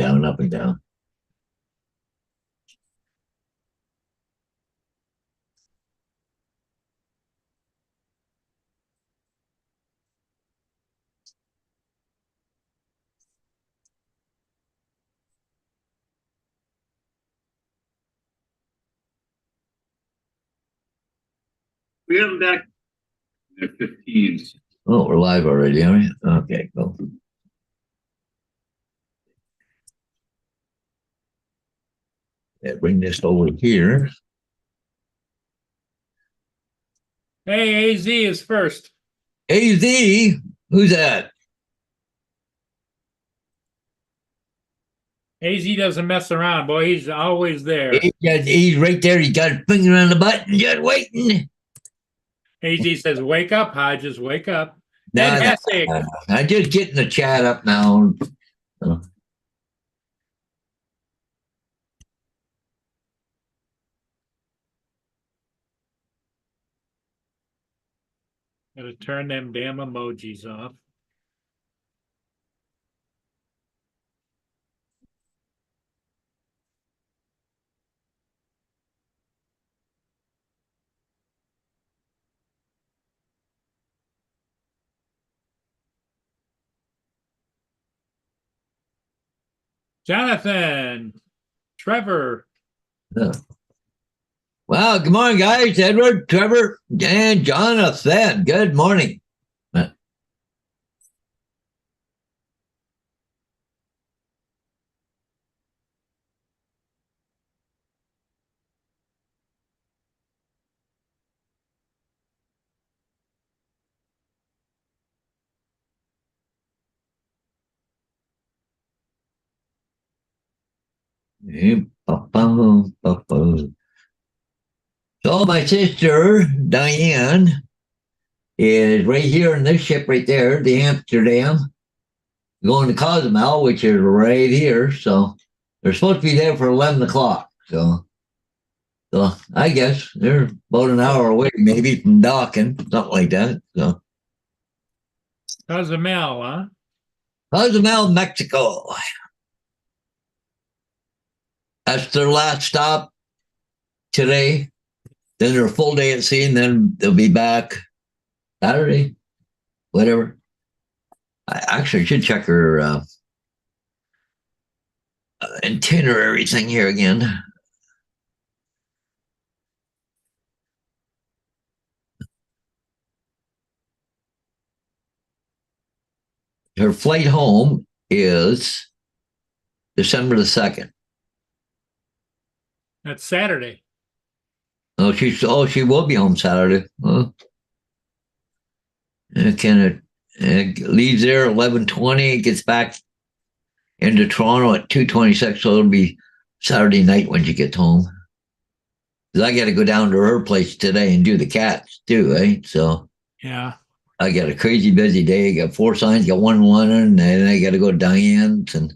down, up and down. We have them back at 15. Oh, we're live already, are we? Okay, cool. Yeah, bring this over here. Hey, AZ is first. AZ, who's that? AZ doesn't mess around, boy. He's always there. He's right there. He got his finger on the button, just waiting. AZ says, "Wake up, Hodges, wake up." No, Ed no, Hessig. no. I'm just getting the chat up now. Gotta turn them damn emojis off. Jonathan, Trevor. Yeah. Well, good morning, guys. Edward, Trevor, and Jonathan. Good morning. So my sister, Diane, is right here in this ship right there, the Amsterdam, going to Cozumel, which is right here. So they're supposed to be there for 11 o'clock. So I guess they're about an hour away, maybe from docking, something like that. So Cozumel, huh? Cozumel, Mexico. That's their last stop today. Then they're a full day at sea, and then they'll be back Saturday, whatever. I actually should check her itinerary thing here again. Her flight home is December the 2nd. That's Saturday. Oh, she will be home Saturday. Well, it leaves there 11:20, gets back into Toronto at 2:26, so it'll be Saturday night when she gets home. Because I got to go down to her place today and do the cats too, right? So yeah, I got a crazy busy day. I got 4 signs, got one in London, and then I got to go to Diane's and.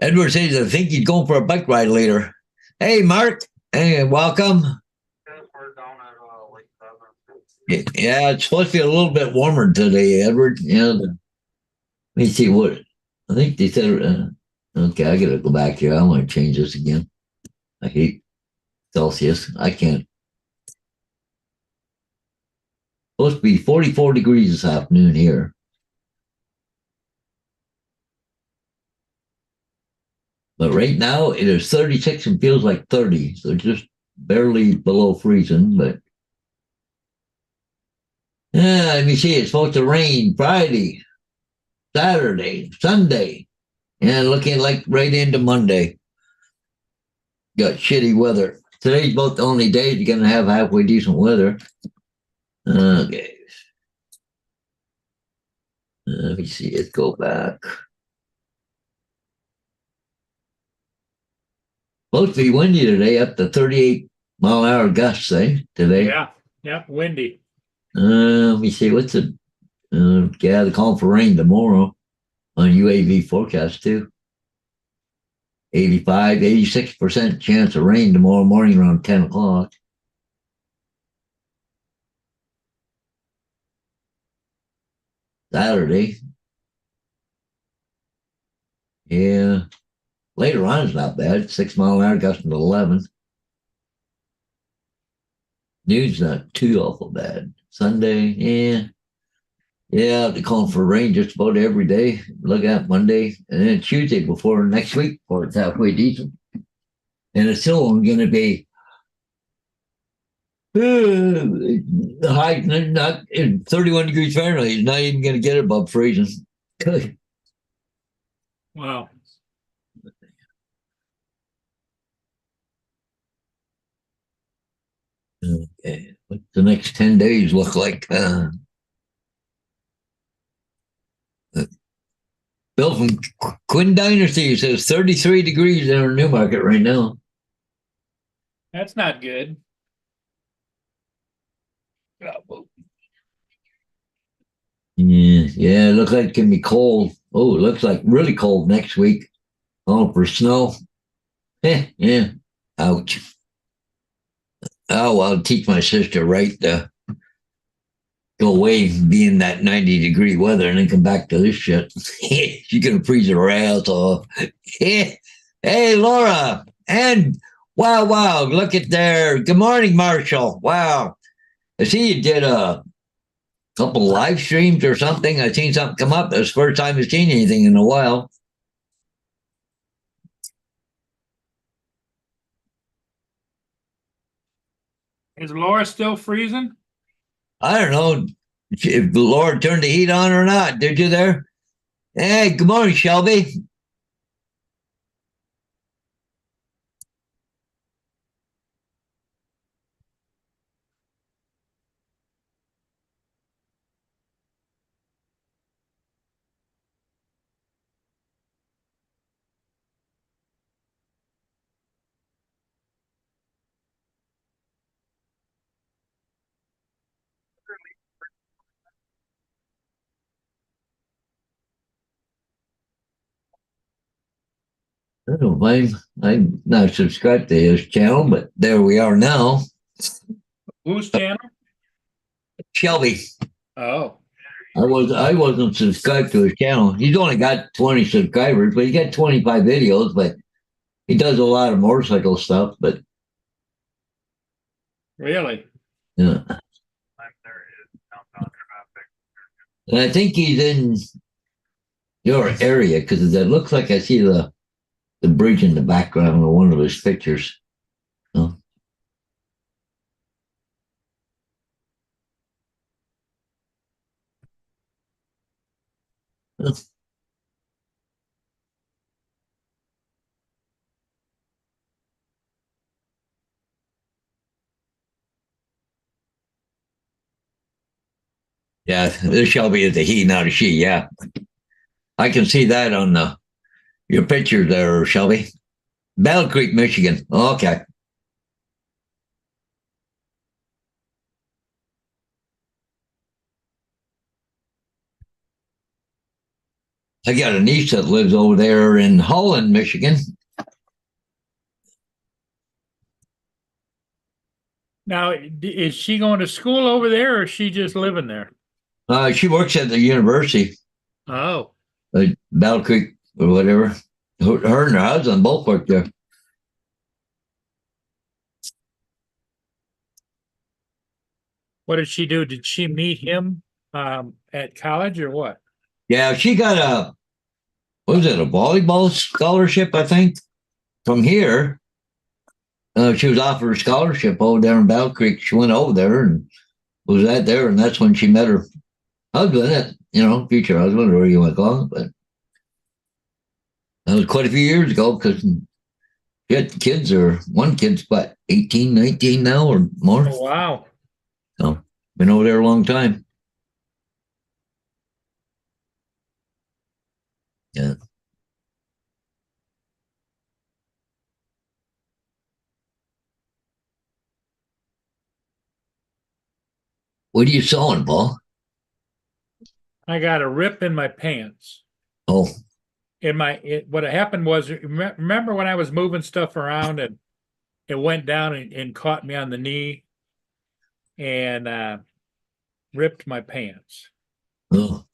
Edward says, I think he's going for a bike ride later. Hey, Mark. Hey, welcome. Yeah, it's supposed to be a little bit warmer today, Edward. Yeah. Let me see what. I think they said. Okay, I got to go back here. I want to change this again. I hate Celsius. I can't. Supposed to be 44 degrees this afternoon here. But right now it is 36 and feels like 30. So just barely below freezing. But yeah, let me see. It's supposed to rain Friday, Saturday, Sunday, and looking like right into Monday. Got shitty weather. Today's about the only day you're going to have halfway decent weather. Okay. Let me see it go back. Supposed to be windy today, up to 38-mile-an-hour gusts, today. Yeah, windy. Let me see, what's the, they're calling for rain tomorrow on UAV forecast, too. 85, 86% chance of rain tomorrow morning around 10 o'clock. Saturday. Yeah. Later on is not bad. 6 mile an hour gusting to 11. Noon's not too awful bad. Sunday, yeah. Yeah, they're calling for rain just about every day. Look at Monday and then Tuesday before next week, before it's halfway decent. And it's still only going to be the high, not 31 degrees Fahrenheit. It's not even going to get above freezing. Wow. Okay. What the next 10 days look like? Bill from Quinn Dynasty says 33 degrees in Newmarket right now. That's not good. Yeah, it looks like it can be cold. Oh, it looks like really cold next week. Oh, for snow. Yeah. Ouch. Oh, I'll teach my sister right to go away and be in that 90-degree weather and then come back to this shit. She's going to freeze her ass off. Hey, Laura. And wow, look at there. Good morning, Marshall. Wow. I see you did a couple live streams or something. I seen something come up. That's the first time I've seen anything in a while. Is Laura still freezing? I don't know if the Lord turned the heat on or not. Did you there? Hey, good morning, Shelby. I don't blame. I'm not subscribed to his channel, but there we are now. Whose channel? Shelby. Oh. I wasn't subscribed to his channel. He's only got 20 subscribers, but he got 25 videos, but he does a lot of motorcycle stuff, but Really? yeah. And I think he's in your area because it looks like I see the bridge in the background of one of his pictures. So. Yeah, this Shelby is a he, not a she. Yeah, I can see that on your picture there, Shelby. Battle Creek, Michigan. Okay. I got a niece that lives over there in Holland, Michigan. Now, is she going to school over there or is she just living there? She works at the university, Oh. Battle Creek or whatever. Her and her husband both work there. What did she do? Did she meet him at college or what? Yeah, she got a volleyball scholarship, I think, from here. She was offered a scholarship over there in Battle Creek. She went over there and was at there, and that's when she met her husband, future husband, or you want to call it. But that was quite a few years ago because she had kids, or one kid's what, 18, 19 now or more. Oh, wow. So, been over there a long time. Yeah. What are you sewing, Paul? I got a rip in my pants. Oh, what happened was, remember when I was moving stuff around and it went down and caught me on the knee and ripped my pants. Oh,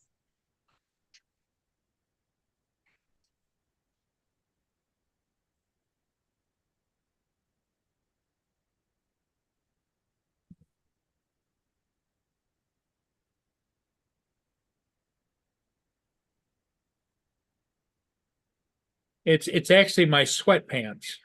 It's actually my sweatpants.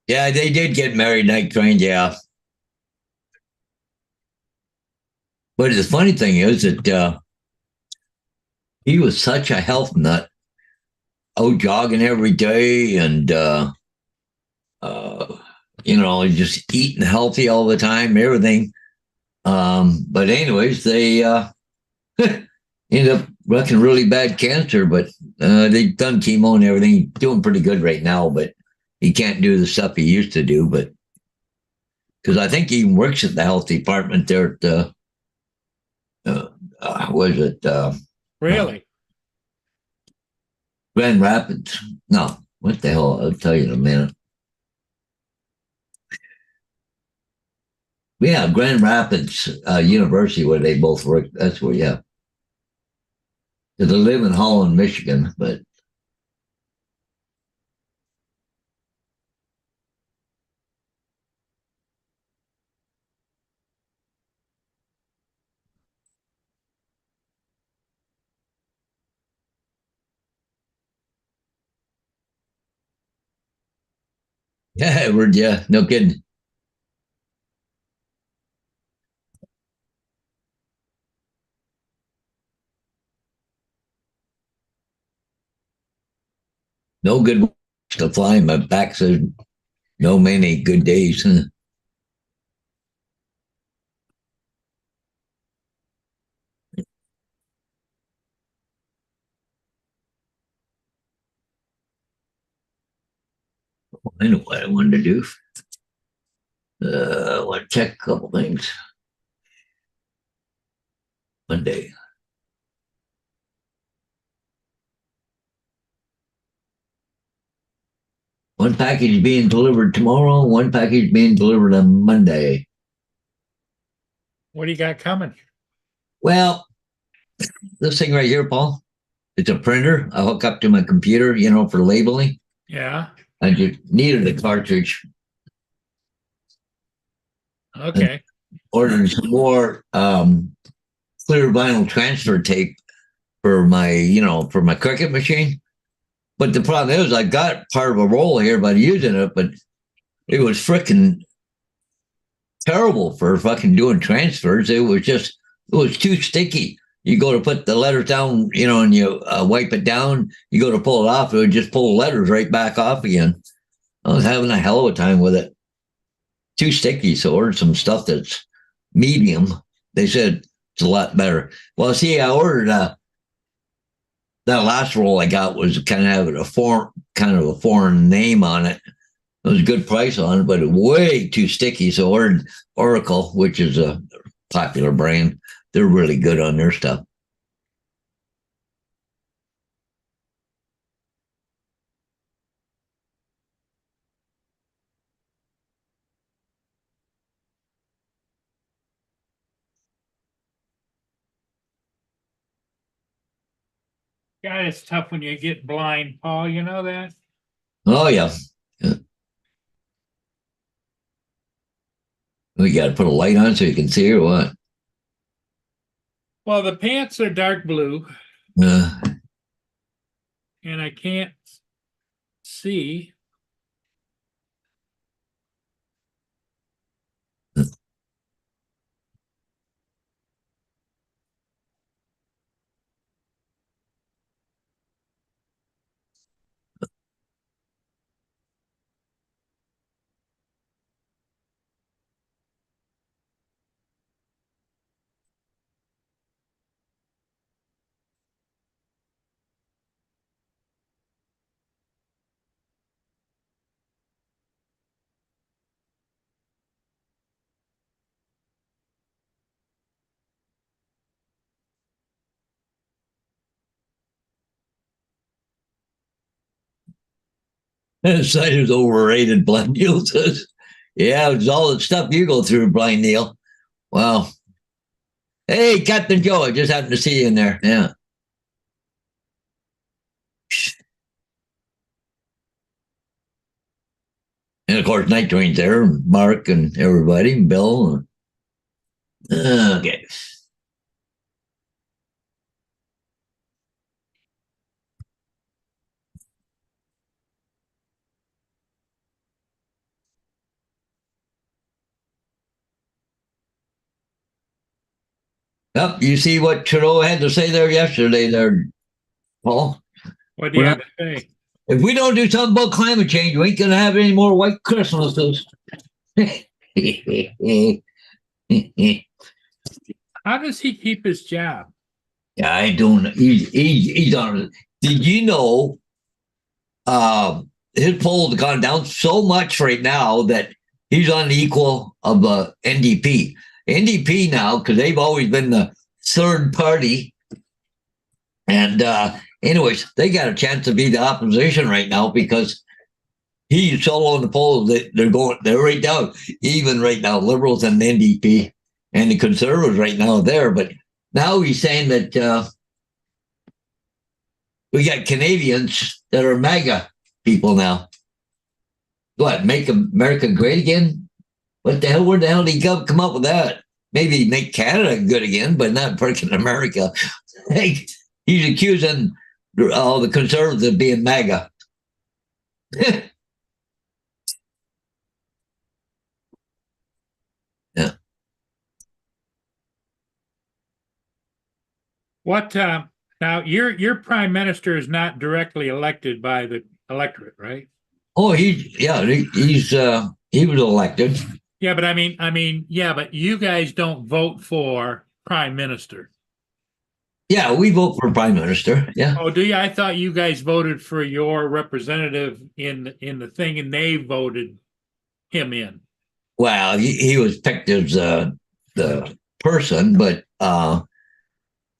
yeah, they did get married night train, yeah. But the funny thing is that he was such a health nut, out jogging every day and uh, just eating healthy all the time, everything. But anyways, they ended up wrecking really bad cancer, but they've done chemo and everything. He's doing pretty good right now, but he can't do the stuff he used to do. But because I think he even works at the health department there at was it Really? Grand Rapids? No, what the hell? I'll tell you in a minute. Yeah, Grand Rapids University, where they both work. That's where, yeah. They live in Holland, Michigan, but yeah, Edward, yeah, no kidding. No good to fly. My back says no many good days. I know what I wanted to do. I want to check a couple things Monday. One package being delivered tomorrow, one package being delivered on Monday. What do you got coming? Well, this thing right here, Paul, it's a printer. I hook up to my computer, for labeling. Yeah. I just needed a cartridge. Okay. Ordered some more clear vinyl transfer tape for my cricket machine. But the problem is, I got part of a roll here by using it, but it was freaking terrible for fucking doing transfers. It was too sticky. You go to put the letters down, and you wipe it down. You go to pull it off, it would just pull the letters right back off again. I was having a hell of a time with it. Too sticky, so I ordered some stuff that's medium. They said it's a lot better. Well, see, I ordered that last roll I got was kind of having a foreign name on it. It was a good price on it, but way too sticky. So I ordered Oracle, which is a popular brand. They're really good on their stuff. God, it's tough when you get blind, Paul. You know that? Oh yeah. We got to put a light on so you can see or what? Well, the pants are dark blue Uh, and I can't see. Cider's overrated, Blind Neil says. Yeah, it's all the stuff you go through, Blind Neil. Well, hey, Captain Joe, I just happened to see you in there. Yeah. And of course, Night Train's there, and Mark and everybody, and Bill. Okay. Yep, you see what Trudeau had to say there yesterday, there, Paul? What do you have to say? If we don't do something about climate change, we ain't gonna have any more white Christmases. How does he keep his job? Yeah, I don't. He's on. Did you know? His polls have gone down so much right now that he's on the equal of NDP. NDP now, because they've always been the third party, and anyways, they got a chance to be the opposition right now because he's so low in the polls that they're right down, even right now, Liberals and NDP and the Conservatives right now there. But now he's saying that we got Canadians that are MAGA people now. What, make America great again? What the hell? Where the hell did he come up with that? Maybe make Canada good again, but not freaking America. Hey, he's accusing all the conservatives of being MAGA. Yeah. What now? Your prime minister is not directly elected by the electorate, right? Oh, he was elected. Yeah, but I mean, yeah, but you guys don't vote for prime minister. Yeah, we vote for prime minister. Yeah. Oh, do you? I thought you guys voted for your representative in the thing, and they voted him in. Well, he was picked as the person, but well,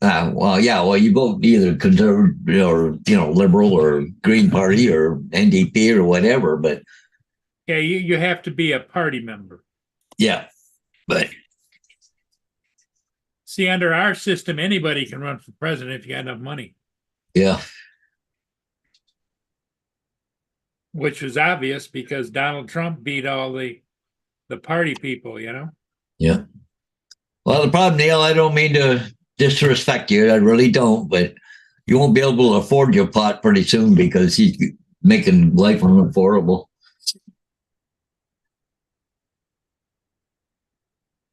you vote either conservative or liberal or Green Party or NDP or whatever. But yeah, you have to be a party member. Yeah, but see, under our system, anybody can run for president if you got enough money. Yeah, which was obvious because Donald Trump beat all the party people. Yeah. Well, the problem, Neil, I don't mean to disrespect you. I really don't, but you won't be able to afford your pot pretty soon because he's making life unaffordable.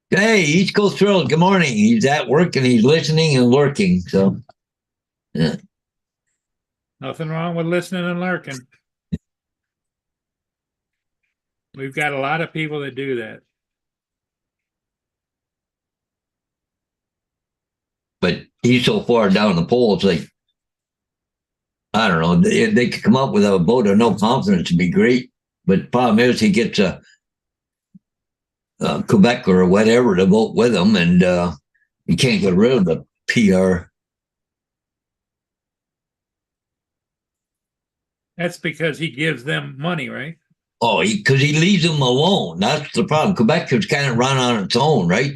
Hey, East Coast Thrill, good morning. He's at work and he's listening and lurking. So, yeah. Nothing wrong with listening and lurking. We've got a lot of people that do that. But he's so far down the poll, it's like, I don't know, they could come up with a vote of no confidence to be great. But the problem is he gets a Quebec or whatever to vote with him, and you can't get rid of the PR. That's because he gives them money, right? Oh, because he leaves them alone. That's the problem. Quebec is kind of run on its own, right?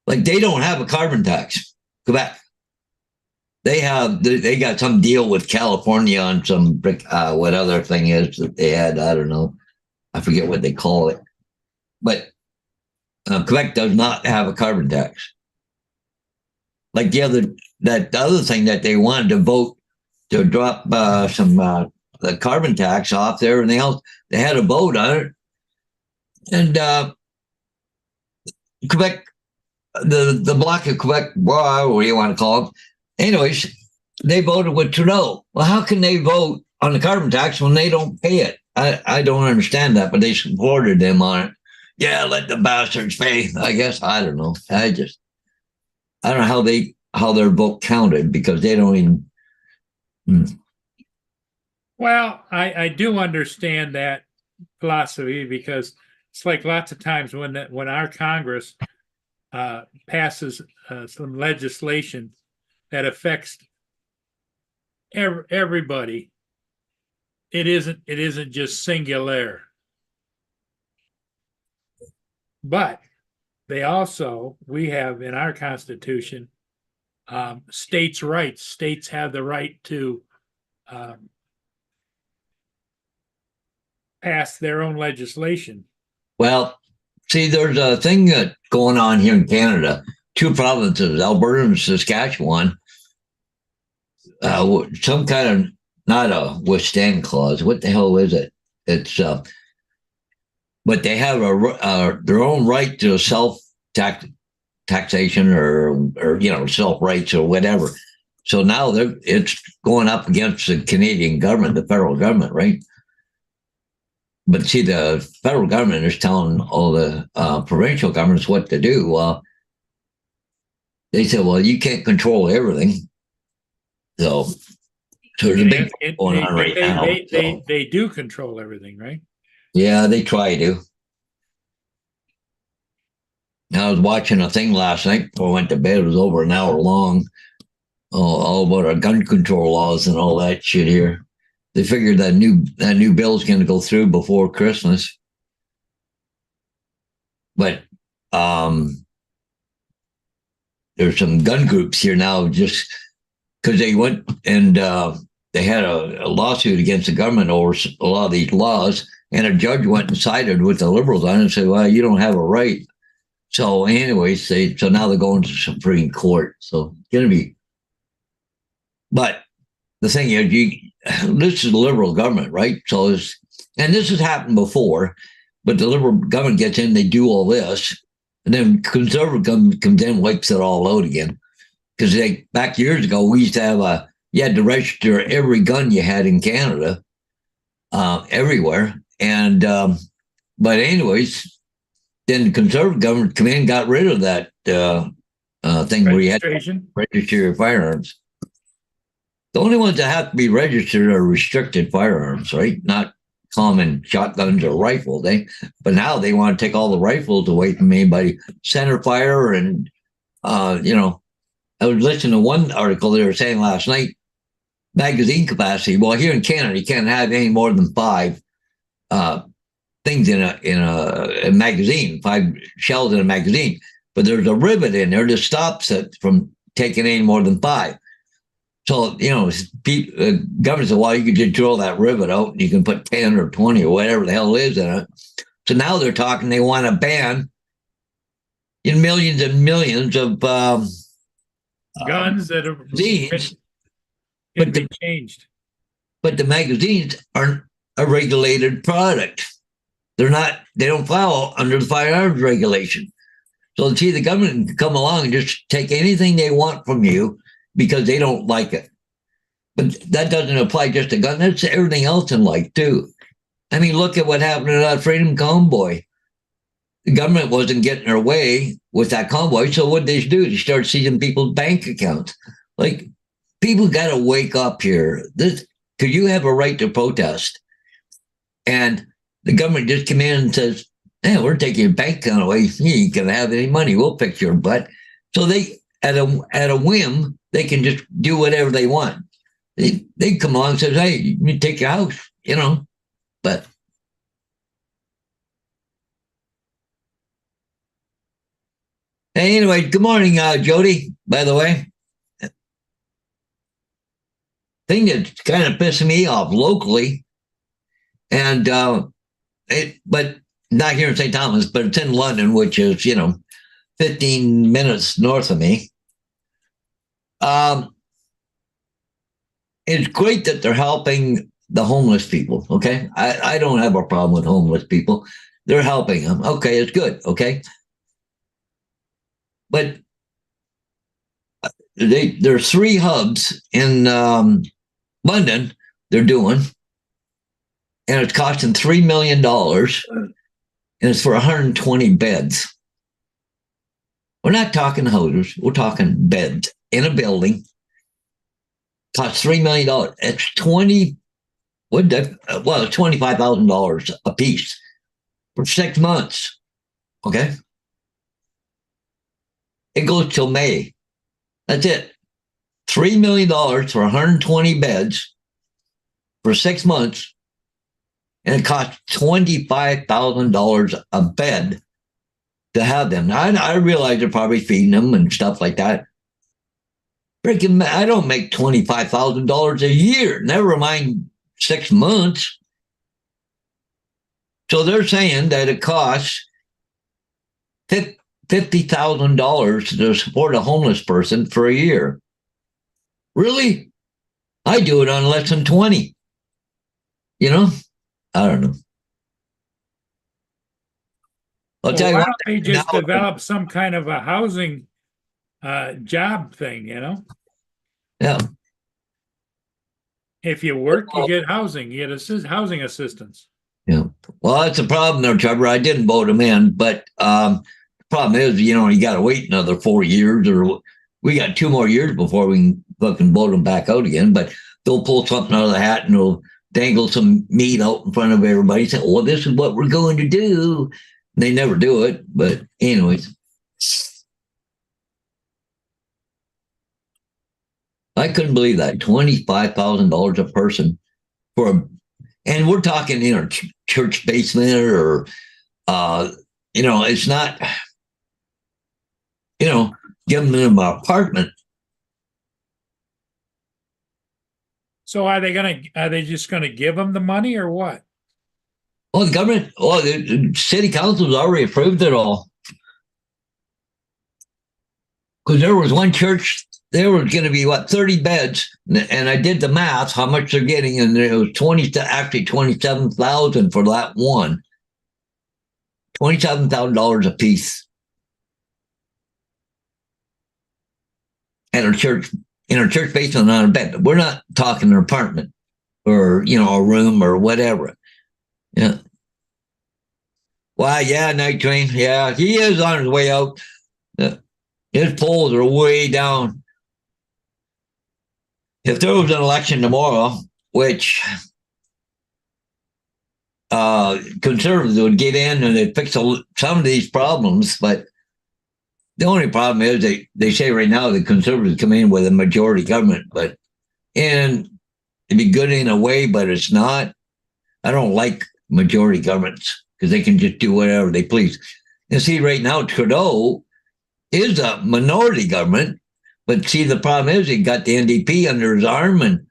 Like they don't have a carbon tax. Quebec. They got some deal with California on some what other thing is that they had. I don't know. I forget what they call it. But Quebec does not have a carbon tax. Like the other thing that they wanted to vote to drop the carbon tax off there, everything else, they had a vote on it. And Quebec, the bloc of Quebec, what do you want to call them? Anyways, they voted with Trudeau. Well, how can they vote on the carbon tax when they don't pay it? I don't understand that, but they supported them on it. Yeah, let the bastards pay. I guess I don't know. I don't know how their vote counted because they don't even. Well, I do understand that philosophy because it's like lots of times when our Congress passes some legislation that affects everybody, it isn't just singular. But we have in our Constitution, states' rights. States have the right to pass their own legislation. Well, see, there's a thing that going on here in Canada. Two provinces, Alberta and Saskatchewan, some kind of, not a withstand clause. What the hell is it? It's but they have their own right to taxation or self rights or whatever. So now it's going up against the Canadian government, the federal government, right? But see, the federal government is telling all the provincial governments what to do. They said, well, you can't control everything. So there's a big going on right now. They do control everything, right? Yeah, they try to. I was watching a thing last night before I went to bed. It was over an hour long. All about our gun control laws and all that shit here. They figured that new bill is going to go through before Christmas. But there's some gun groups here now just because they went and they had a lawsuit against the government over a lot of these laws, and a judge went and sided with the liberals on it and said, well, you don't have a right. So anyways, so now they're going to Supreme Court. So it's going to be, but the thing is, this is the liberal government, right? So and this has happened before, but the liberal government gets in, they do all this, and then conservative government comes in, wipes it all out again. Because back years ago, we used to have you had to register every gun you had in Canada, everywhere. And but anyways, then the conservative government come in and got rid of that thing where you had to register your firearms. The only ones that have to be registered are restricted firearms, right? Not common shotguns or rifles. But now they want to take all the rifles away from anybody. Center fire and, I was listening to one article they were saying last night, magazine capacity. Well, here in Canada, you can't have any more than 5 things in a magazine, 5 shells in a magazine. But there's a rivet in there that stops it from taking any more than 5. So, government said, well, you could just drill that rivet out and you can put 10 or 20 or whatever the hell is in it. So now they're talking, they want to ban in millions and millions of guns that are magazines. But they changed. But the magazines aren't a regulated product. They don't fall under the firearms regulation. So see, the government can come along and just take anything they want from you because they don't like it. But that doesn't apply just to guns. That's everything else in life, too. I mean, look at what happened to that Freedom Convoy. The government wasn't getting their way with that convoy, so what did they do? They started seizing people's bank accounts. Like, people got to wake up here. Because you have a right to protest. And the government just come in and says, hey, we're taking your bank account away. You ain't going to have any money. We'll fix your butt. So they, at a whim, they can just do whatever they want. They come along and say, hey, you take your house, But hey, anyway, good morning, Jody, by the way. Thing that's kind of pissing me off locally, and but not here in St. Thomas, but it's in London, which is 15 minutes north of me. It's great that they're helping the homeless people. Okay, I don't have a problem with homeless people. They're helping them. Okay, it's good. Okay, but there's 3 hubs in London. They're doing. And it's costing $3 million, and it's for 120 beds. We're not talking houses. We're talking beds in a building. Costs $3 million. It's $25,000 a piece for 6 months. Okay, it goes till May. That's it. $3 million for 120 beds for 6 months. and it costs $25,000 a bed to have them. Now, I realize they're probably feeding them and stuff like that. Freaking, I don't make $25,000 a year, never mind 6 months. So they're saying that it costs $50,000 to support a homeless person for a year. Really? I do it on less than 20. You know? I don't know. I'll tell you why what. don't they just now- develop some kind of a housing job thing, you know? Yeah. If you work, you get housing, you get housing assistance. Yeah. Well, that's a problem there, Trevor. I didn't vote him in, but the problem is, you got to wait another 4 years, or we got 2 more years before we can fucking vote him back out again. But they'll pull something out of the hat and they'll dangle some meat out in front of everybody, say, "Well, this is what we're going to do." And they never do it. But anyways, I couldn't believe that $25,000 a person for and we're talking, church basement or, it's not, giving them an apartment. So are they just gonna give them the money or what? Well, the city council's already approved it all. Because there was one church, there was going to be 30 beds, and I did the math, how much they're getting, and it was 27,000 for that one. $27,000 a piece. At our church, in our church basement on a bed. We're not talking an apartment or, a room or whatever. Yeah. Well, yeah, Night Train. Yeah, he is on his way out. His polls are way down. If there was an election tomorrow, which conservatives would get in and they'd fix some of these problems, but the only problem is they say right now the conservatives come in with a majority government, and it'd be good in a way, but it's not. I don't like majority governments because they can just do whatever they please. And see, right now, Trudeau is a minority government, but see, the problem is he got the NDP under his arm and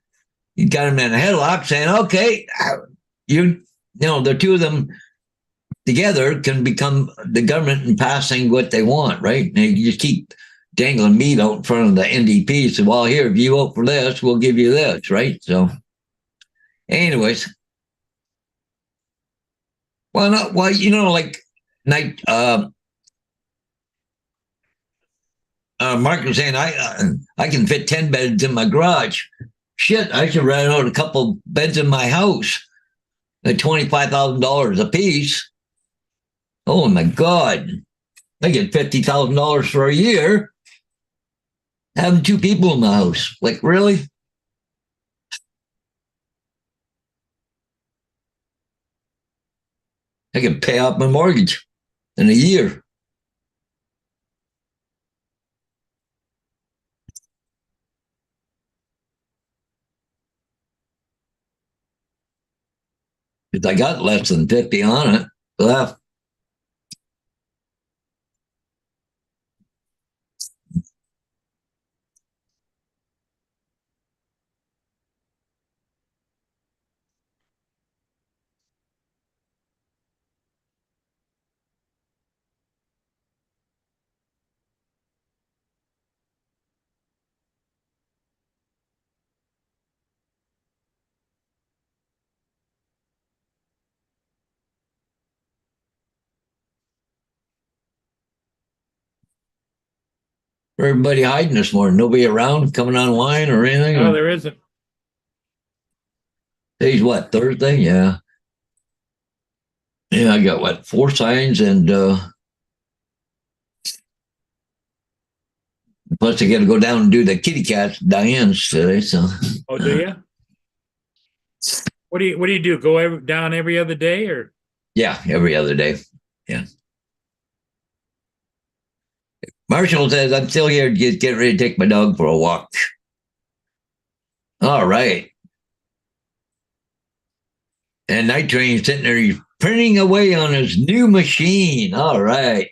he got him in a headlock saying, okay, the two of them together can become the government and passing what they want, right? And you just keep dangling meat out in front of the NDP. So, well, here, if you vote for this, we'll give you this, right? So, anyways. Well, Night, Mark was saying, I can fit 10 beds in my garage. Shit, I should rent out a couple beds in my house at $25,000 a piece. Oh my God. I get $50,000 for a year having 2 people in the house. Like, really? I can pay off my mortgage in a year. Because I got less than 50 on it left. Everybody hiding this morning. Nobody around coming online or anything. No, there isn't. Today's what, Thursday? Yeah. Yeah, I got 4 signs and plus I got to go down and do the kitty cats, Diane's today. So. Oh, do you? What do you do? Go down every other day or? Yeah, every other day. Yeah. Marshall says, I'm still here, just getting ready to take my dog for a walk. All right. And Night Train sitting there, he's printing away on his new machine. All right.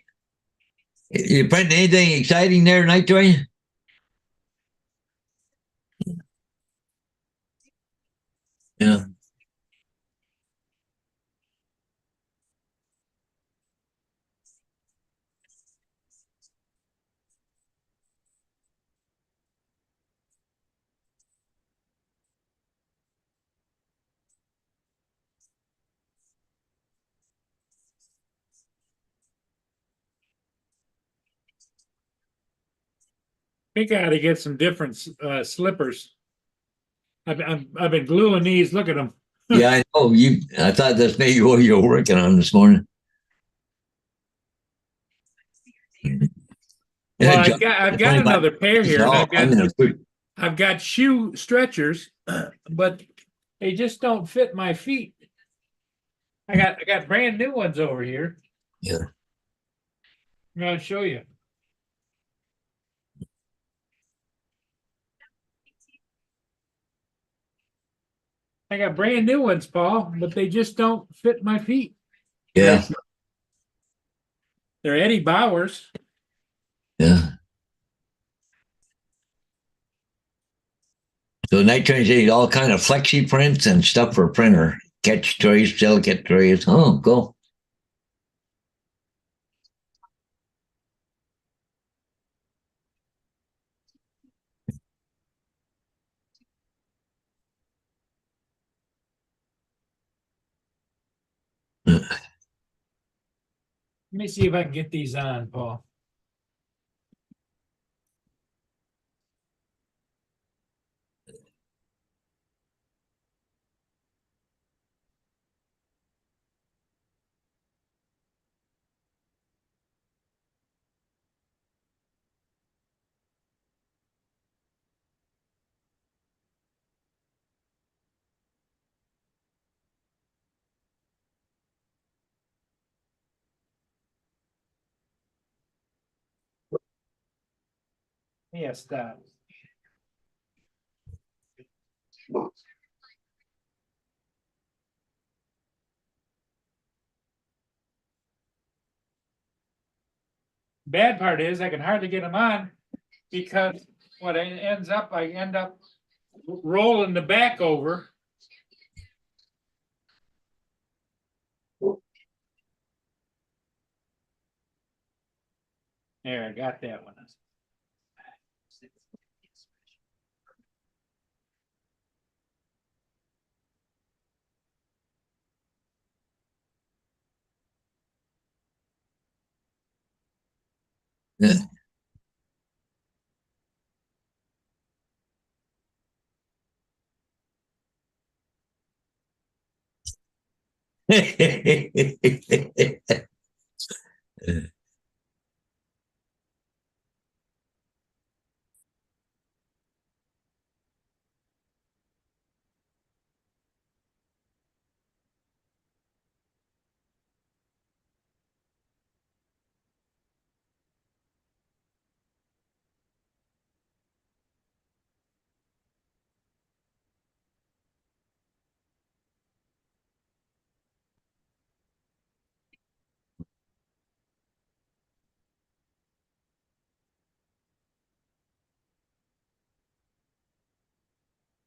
You printing anything exciting there, Night Train? Yeah. We got to get some different slippers. I've been gluing these. Look at them. Yeah, I know. I thought that's maybe what you were working on this morning. Well, Yeah, I've got another pair here, and I'm I've got shoe stretchers, but they just don't fit my feet. I got brand new ones over here. Yeah. I'm gonna show you. I got brand new ones, Paul, but they just don't fit my feet. Yeah. They're Eddie Bauer's. Yeah. So Night Train says all kind of flexi prints and stuff for printer. Catch trays, silicate trays. Oh, cool. Let me see if I can get these on, Paul. Yeah, stop. Bad part is I can hardly get them on because what ends up, I end up rolling the back over. There, I got that one. Yeah.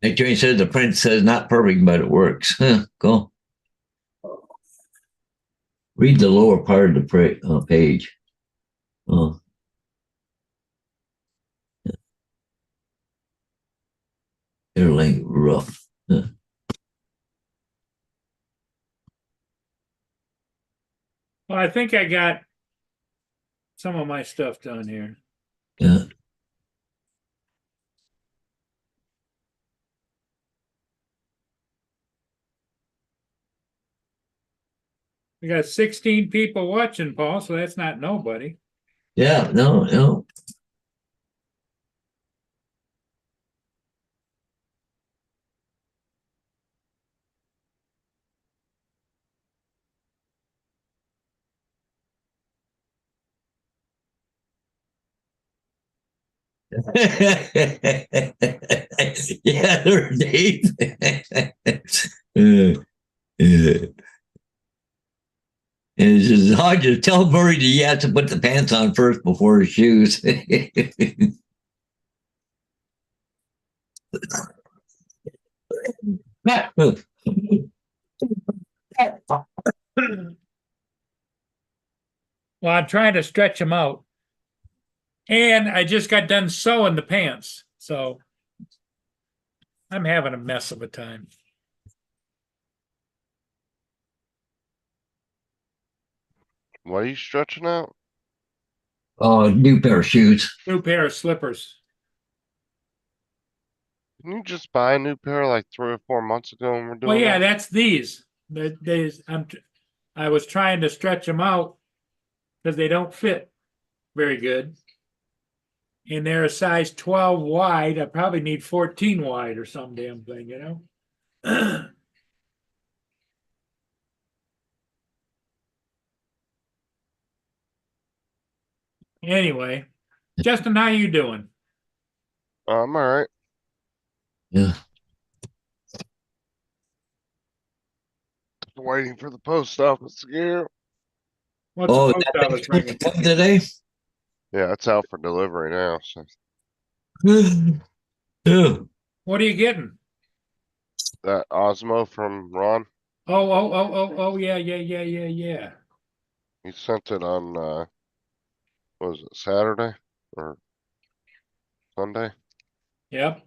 Nick Train says the print says not perfect, but it works. Huh, cool. Read the lower part of the page. Oh, they're like rough. Huh. Well, I think I got some of my stuff done here. Yeah. We got 16 people watching, Paul, so that's not nobody. Yeah, no, no. Yeah, they're Dave. And he says, I just tell Murray that he has to put the pants on first before his shoes. Well, I'm trying to stretch them out. And I just got done sewing the pants. So I'm having a mess of a time. What are you stretching out? Oh, new pair of shoes. New pair of slippers. Didn't you just buy a new pair like 3 or 4 months ago when we're doing Well, yeah, that? that's these. I was trying to stretch them out because they don't fit very good. And they're a size 12 wide. I probably need 14 wide or some damn thing, you know? Anyway, Justin, how you doing? I'm all right. Yeah. Waiting for the post office to get here. What's Oh, the post that office thing bringing? come today? Yeah, it's out for delivery now. So Yeah. What are you getting? that Osmo from Ron, Oh, yeah, yeah. he sent it on what was it, Saturday or Sunday? Yep.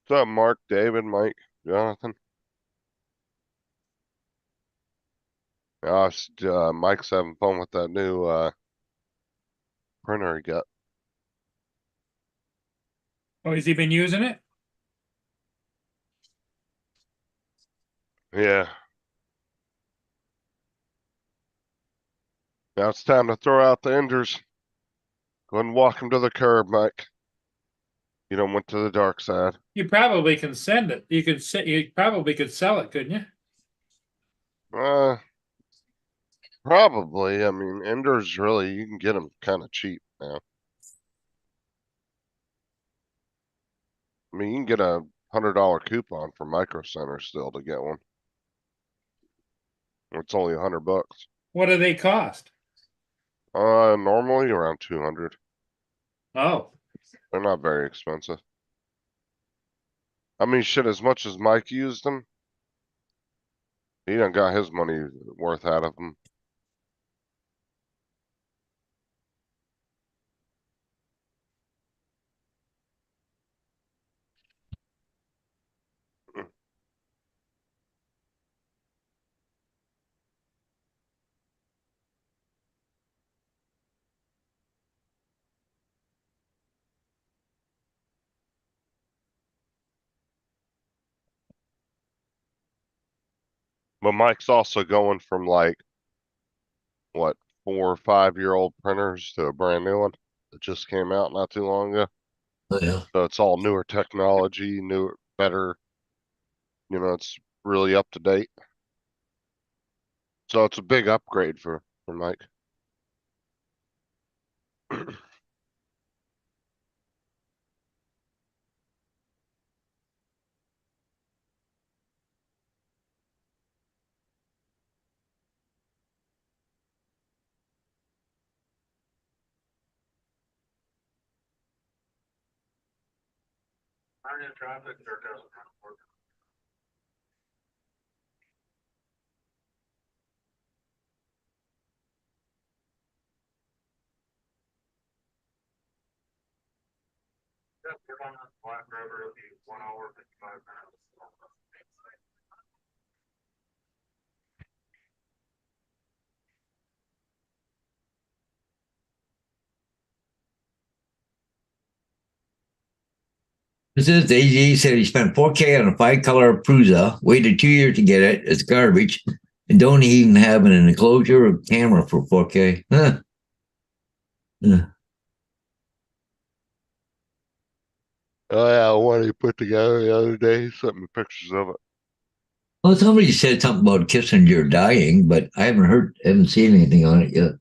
What's up, Mark, David, Mike, Jonathan? Mike's having fun with that new printer he got. Oh, has he been using it? Yeah. Now it's time to throw out the enders. Go ahead and walk him to the curb, Mike. You don't went to the dark side. You probably can send it. You probably could sell it, couldn't you? Probably. I mean, enders really, you can get them kind of cheap now. I mean, you can get a $100 coupon for Micro Center still to get one. It's only $100. What do they cost? Normally around 200. Oh, They're not very expensive. I mean, shit, as much as Mike used them, he done got his money worth out of them. But Mike's also going from like, what, 4 or 5 year old printers to a brand new one that just came out not too long ago. Oh, yeah. So it's all newer technology, newer, better. You know, it's really up to date. So it's a big upgrade for Mike. This is AG said he spent 4K on a 5-color Prusa, waited 2 years to get it. It's garbage. And don't even have an enclosure or camera for 4K. Huh. Yeah. Oh yeah, one he put together the other day. He sent me pictures of it. Well, somebody said something about Kissinger dying, but I haven't seen anything on it yet.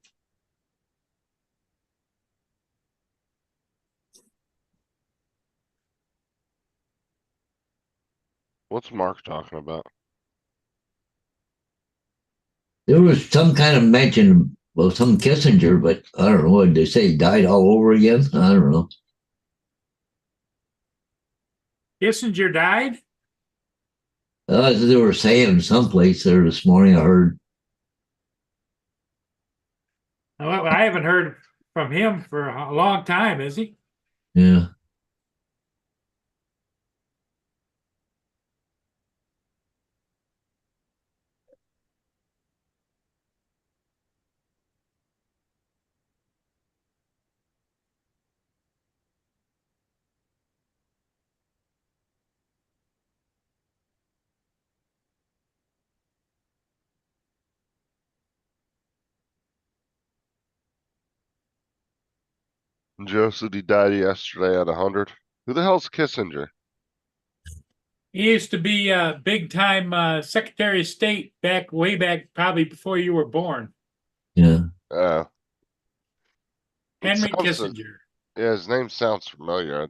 What's Mark talking about? There was some kind of mention of some Kissinger, but I don't know. Did they say he died all over again? I don't know. Kissinger died? They were saying someplace there this morning. I heard. Well, I haven't heard from him for a long time, is he? Yeah. Joe said he died yesterday at 100. Who the hell's Kissinger? He used to be a big time Secretary of State way back, probably before you were born. Yeah. Uh, Henry sounds, Kissinger. yeah, his name sounds familiar.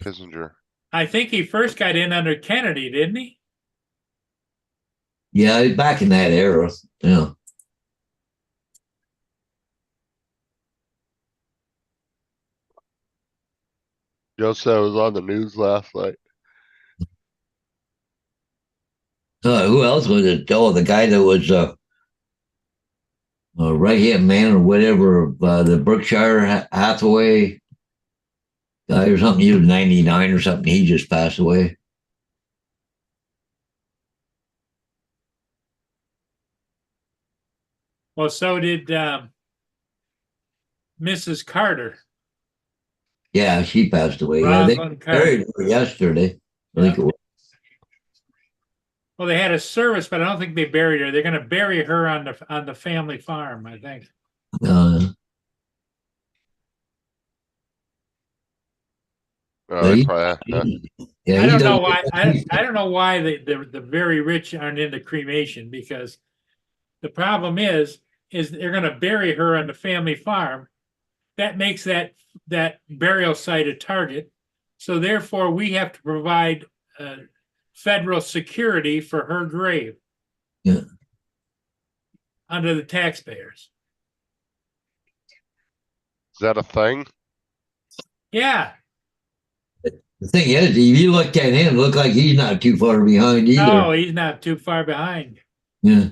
Kissinger. I think he first got in under Kennedy, didn't he? Yeah, back in that era. Yeah. Joe said it was on the news last night. Who else was it? Oh, the guy that was right hand man or whatever of the Berkshire Hathaway guy or something. He was 99 or something. He just passed away. Well, so did Mrs. Carter. Yeah, she passed away. Yeah, they Rosalind buried Carter. her yesterday. I think it was. Well, they had a service, but I don't think they buried her. They're going to bury her on the family farm, I think. They probably, yeah, I don't know why. I don't know why the very rich aren't into cremation, because the problem is they're going to bury her on the family farm. That makes that burial site a target. So therefore, we have to provide federal security for her grave. Yeah. Under the taxpayers. is that a thing? Yeah. The thing is, if you look at him, look like he's not too far behind either. No, he's not too far behind. Yeah.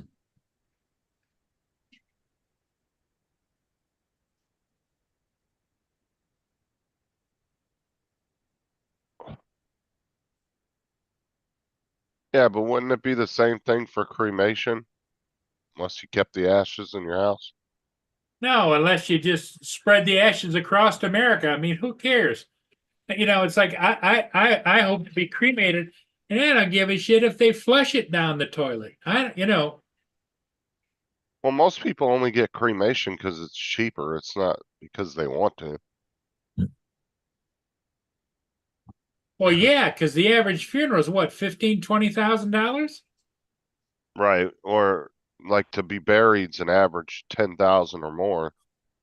Yeah, but wouldn't it be the same thing for cremation? Unless you kept the ashes in your house? No, unless you just spread the ashes across America. I mean, who cares? You know, it's like I hope to be cremated, and I don't give a shit if they flush it down the toilet. Well, most people only get cremation because it's cheaper. It's not because they want to. Well, yeah, because the average funeral is what, $15,000-$20,000? Right. Or like to be buried's an average 10,000 or more.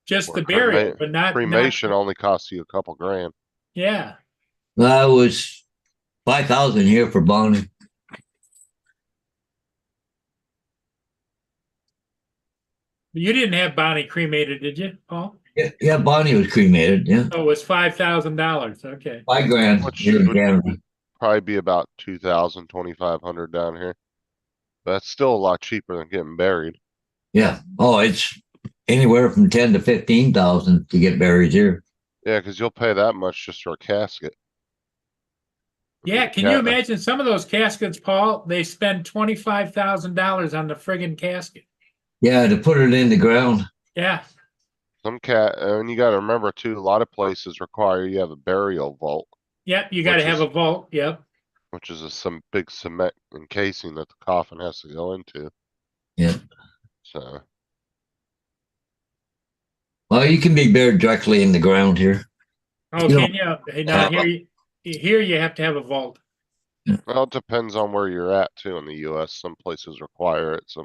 Just Or the burial, but not cremation only costs you a couple grand. Yeah. Well, it was 5,000 here for Bonnie. You didn't have Bonnie cremated, did you, Paul? Yeah, Bonnie was cremated. Yeah, Oh, it was $5,000. Okay. $5,000 Which here in would Canada. probably be about 2,000, 2,500 down here. But that's still a lot cheaper than getting buried. Yeah. Oh, it's anywhere from 10 to 15,000 to get buried here. Yeah, because you'll pay that much just for a casket. Yeah, can you imagine some of those caskets, Paul? They spend $25,000 on the friggin' casket. Yeah, to put it in the ground. Yeah. And you got to remember too, a lot of places require you have a burial vault. Yep, you got to have a vault. Yep. Which is some big cement encasing that the coffin has to go into. Yeah. So. Well, you can be buried directly in the ground here. Oh, You know- can you? Hey, now here you have to have a vault. Well, it depends on where you're at too in the US. Some places require it. I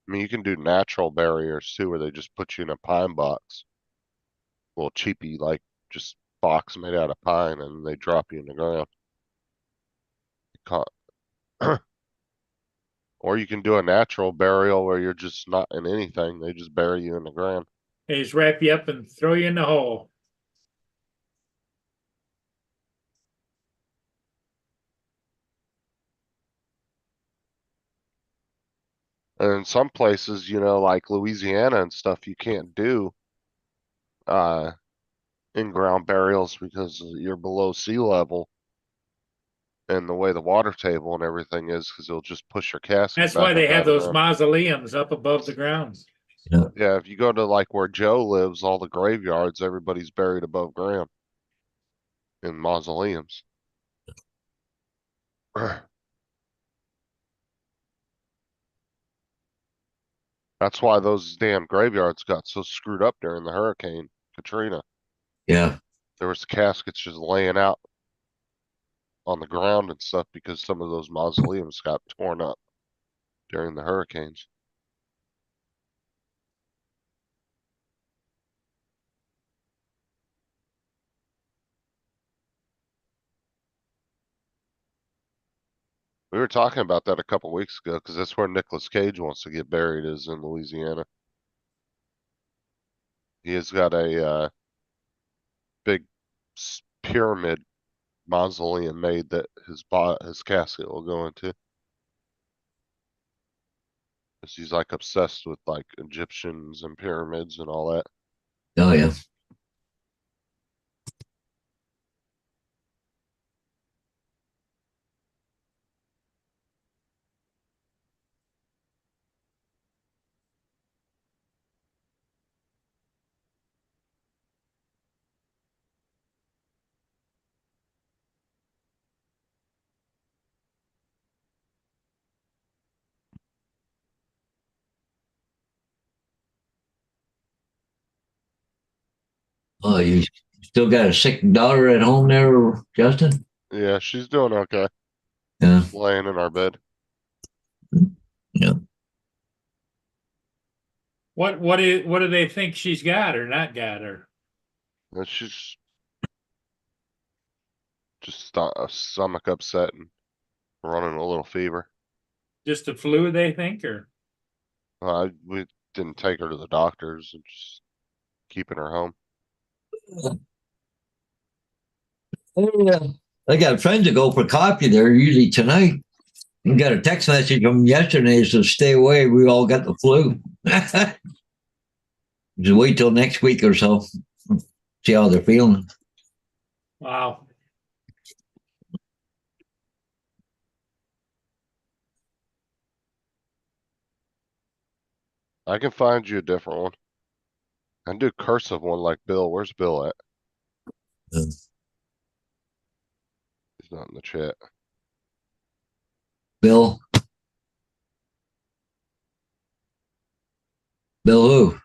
mean, you can do natural barriers too, where they just put you in a pine box. A little cheapy, like just box made out of pine, and they drop you in the ground. Or you can do a natural burial where you're just not in anything. They just bury you in the ground. They just wrap you up and throw you in the hole. And in some places, like Louisiana and stuff, you can't do uh in-ground burials because you're below sea level and the way the water table and everything is, because it'll just push your casket That's back why up they out have of the those ground. mausoleums up above the ground. Yeah, if you go to like where Joe lives, all the graveyards, everybody's buried above ground in mausoleums. That's why those damn graveyards got so screwed up during the Hurricane Katrina. Yeah. There was caskets just laying out on the ground and stuff because some of those mausoleums got torn up during the hurricanes. We were talking about that a couple weeks ago because that's where Nicolas Cage wants to get buried, is in Louisiana. He has got a big pyramid mausoleum made that his casket will go into. 'Cause he's like obsessed with like Egyptians and pyramids and all that. Oh, yeah. Oh, you still got a sick daughter at home there, Justin? Yeah, she's doing okay. Yeah. Laying in our bed. Yeah. What do they think she's got or not got her? And she's just stomach upset and running a little fever. Just a flu, they think, or We didn't take her to the doctors and just keeping her home. Yeah. I got friends that go for coffee there usually tonight. We got a text message from them yesterday, so stay away. We all got the flu. Just wait till next week or so. See how they're feeling. wow. I can find you a different one. I can do cursive one like Bill. Where's Bill at? Yeah. He's not in the chat. Bill. Bill who?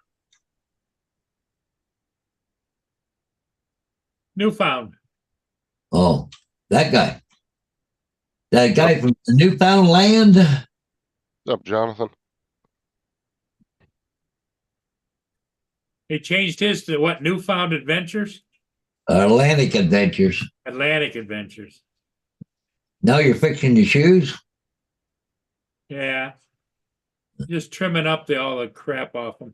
Newfound. Oh, that guy. That guy from the Newfoundland. What's up, Jonathan? He changed his to what? Newfound Adventures? Atlantic Adventures. Atlantic Adventures. Now you're fixing the shoes? Yeah. Just trimming up all the crap off them.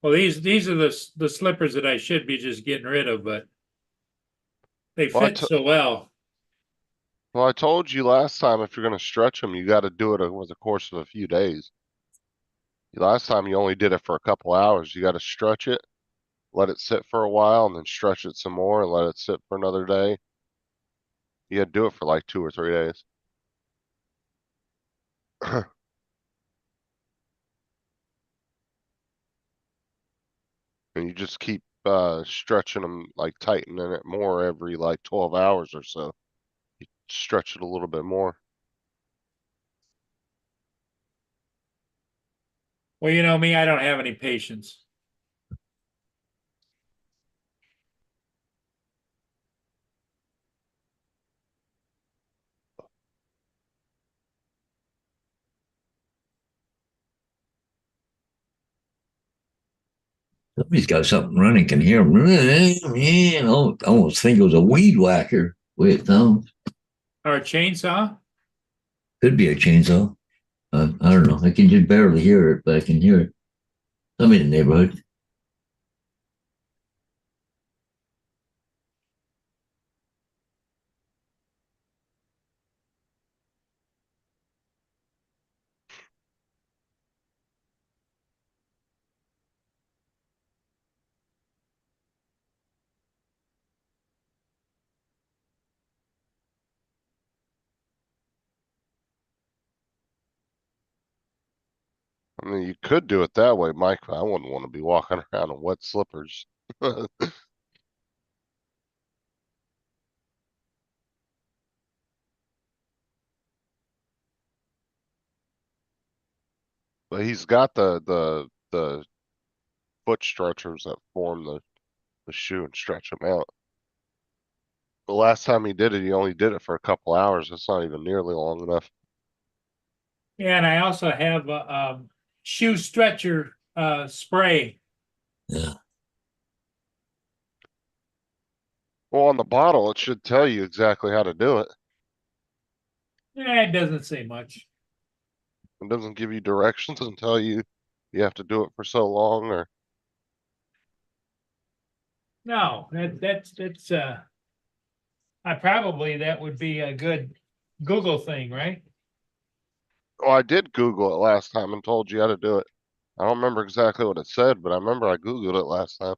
Well, these are the slippers that I should be just getting rid of, but they Well, fit so well. I told you last time, if you're going to stretch them, you got to do it over the course of a few days. Last time you only did it for a couple hours. You got to stretch it, let it sit for a while, and then stretch it some more and let it sit for another day. You had to do it for like 2 or 3 days. And you just keep stretching them, like tightening it more every like 12 hours or so. You stretch it a little bit more. Well, you know me, I don't have any patience. Somebody's got something running. Can hear him. Man, I almost think it was a weed whacker. Way it sounds. Or a chainsaw? Could be a chainsaw. I don't know. I can just barely hear it, but I can hear it. I'm in the neighborhood. I mean, you could do it that way, Mike, but I wouldn't want to be walking around in wet slippers. But he's got the foot stretchers that form the shoe and stretch them out. The last time he did it, he only did it for a couple hours. That's not even nearly long enough. Yeah, and I also have a shoe stretcher spray. Yeah. Well, on the bottle, it should tell you exactly how to do it. It doesn't say much. It doesn't give you directions and tell you you have to do it for so long or No, that's I probably that would be a good Google thing, right? oh, I did Google it last time and told you how to do it. I don't remember exactly what it said, but I remember I Googled it last time.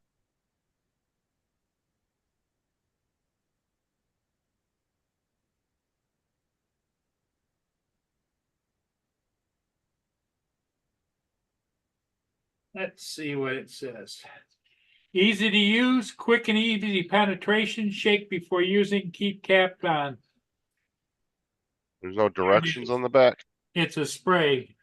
Let's see what it says. Easy to use, quick and easy penetration, shake before using, keep capped on. There's no directions on the back. It's a spray.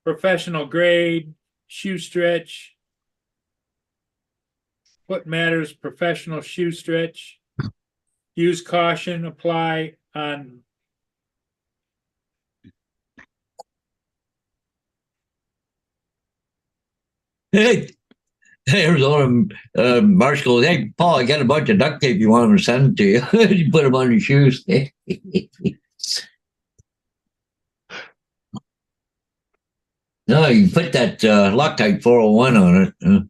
Professional grade, shoe stretch. Foot matters, professional shoe stretch. Use caution, apply on. Hey, there's one of Marsh goes, hey, Paul, I got a bunch of duct tape you want me to send to you. You put them on your shoes. No, you put that Loctite 401 on it.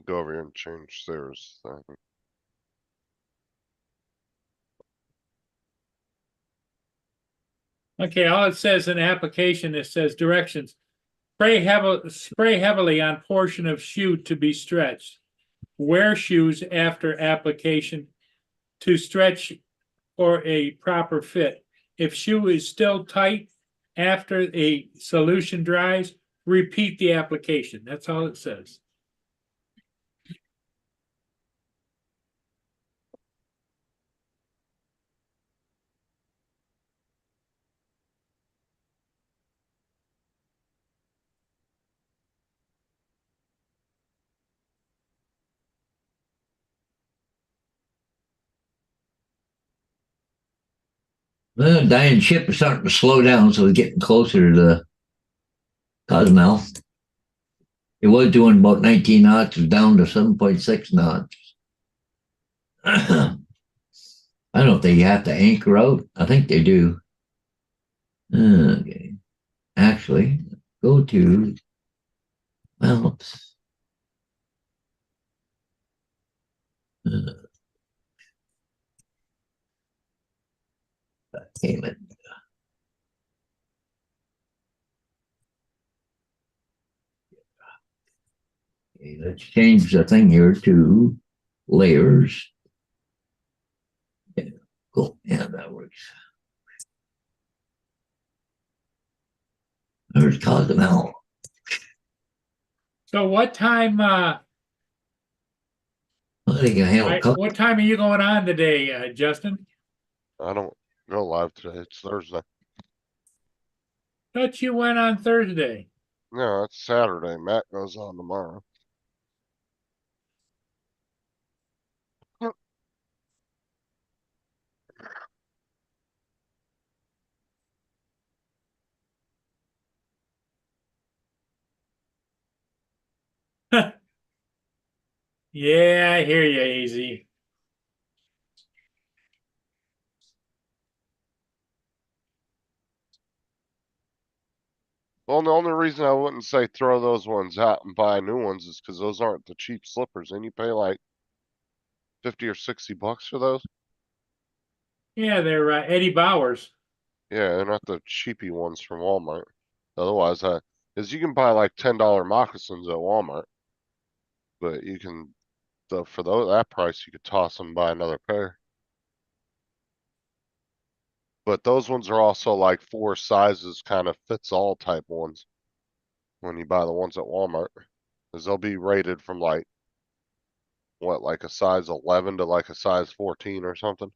Go over here and change Sarah's thing. Okay, all it says in the application, it says directions. Spray heavily on portion of shoe to be stretched. Wear shoes after application to stretch for a proper fit. If shoe is still tight after a solution dries, repeat the application. That's all it says. Well, Diane ship is starting to slow down, so we're getting closer to the Cozumel. It was doing about 19 knots, it's down to 7.6 knots. I don't know if they have to anchor out. I think they do. Okay. Actually, go to maps. Cayman. Okay, let's change the thing here to layers. Yeah, cool. Yeah, that works. There's Cozumel. So what time I think I have a couple. what time are you going on today, Justin? I don't go live today. It's Thursday. Thought you went on Thursday. No, it's Saturday. Matt goes on tomorrow. Yeah, I hear you, Easy. Well, the only reason I wouldn't say throw those ones out and buy new ones is because those aren't the cheap slippers, and you pay like 50 or 60 bucks for those. Yeah, they're Eddie Bowers. Yeah, they're not the cheapy ones from Walmart. Otherwise, because you can buy like $10 moccasins at Walmart, but you can, for that price, you could toss them and buy another pair. But those ones are also like 4 sizes, kind of fits all type ones when you buy the ones at Walmart, because they'll be rated from like what, like a size 11 to like a size 14 or something.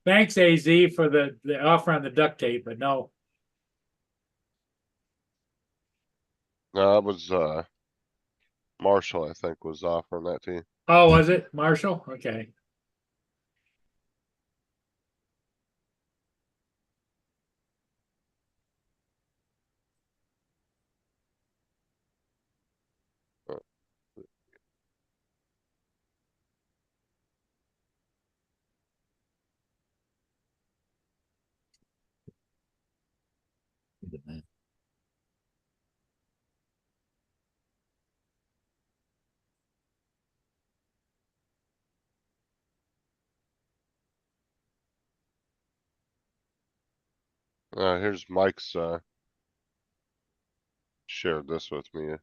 Thanks, AZ, for the offer on the duct tape, but no. No, it was Marshall, I think, was offering that to you. Oh, was it Marshall? Okay. Here's Mike's shared this with me.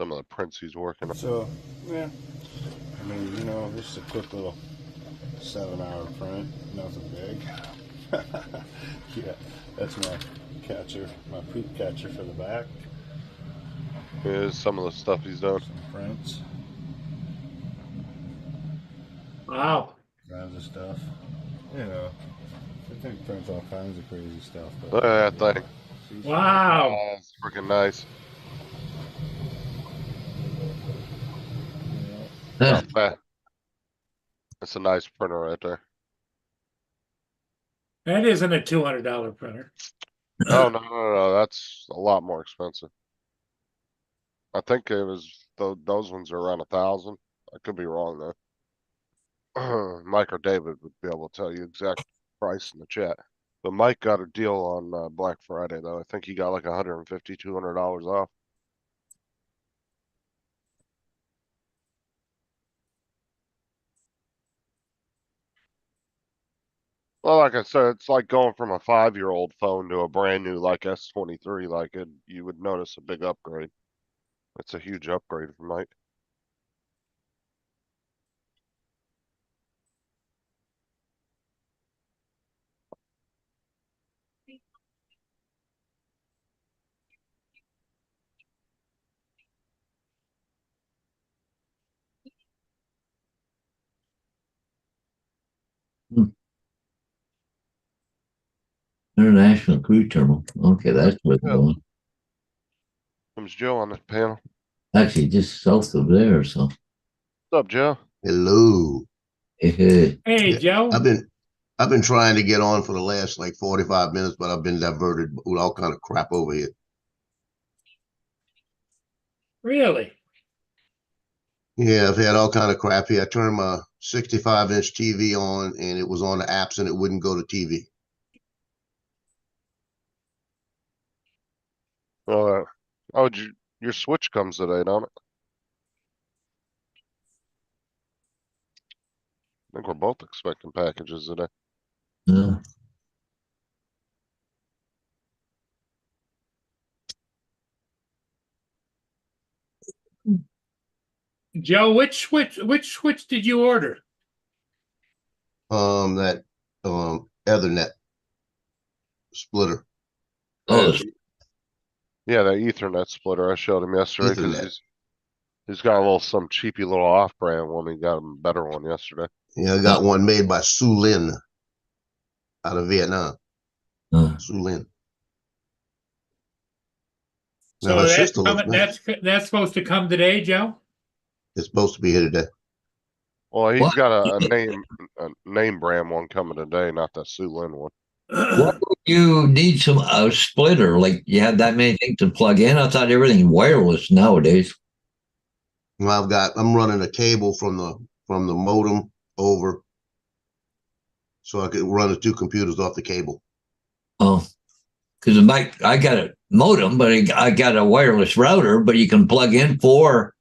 Some of the prints he's working on. So, yeah, I mean, just a quick little 7-hour print, nothing big. Yeah, that's my catcher, my poop catcher for the back. Here's some of the stuff he's done. Some prints, Wow. kinds of stuff. I think prints all kinds of crazy stuff. But Look at that thing. Wow. Oh, it's freaking nice. Not bad. That's a nice printer right there. That isn't a $200 printer. Oh, no. That's a lot more expensive. I think it was, those ones are around 1,000. I could be wrong though. Mike or David would be able to tell you exact price in the chat. But Mike got a deal on Black Friday though. I think he got like $150, $200 off. Well, like I said, it's like going from a 5-year-old phone to a brand new like S23. You would notice a big upgrade. It's a huge upgrade for Mike. International Cruise Terminal. Okay, that's where they're Yeah. going. Comes Joe on the panel. Actually, just south of there. So, What's up, Joe? Hello. Hey, Yeah, Joe. I've been trying to get on for the last like 45 minutes, but I've been diverted with all kind of crap over here. Really? Yeah, I've had all kind of crap here. I turned my 65-inch TV on and it was on the apps and it wouldn't go to TV. Oh, your Switch comes today, don't it? I think we're both expecting packages today. uh, Joe, which switch did you order? That Ethernet splitter. oh, Yeah, Yeah, that Ethernet splitter I showed him yesterday because Ethernet. he's got a little some cheapy little off-brand one. He got him a better one yesterday. Yeah, I got one made by Su Lin out of Vietnam. Uh, Su Lin. Now So my that's sister looks coming, nice. that's supposed to come today, Joe? It's supposed to be here today. Well, he's What? got a name brand one coming today, not that Sulin one. Why would you need some a splitter? Like you have that many things to plug in? I thought everything's wireless nowadays. Well, I'm running a cable from the modem over, so I could run the two computers off the cable. Oh, because I got a modem, but I got a wireless router. But you can plug in 4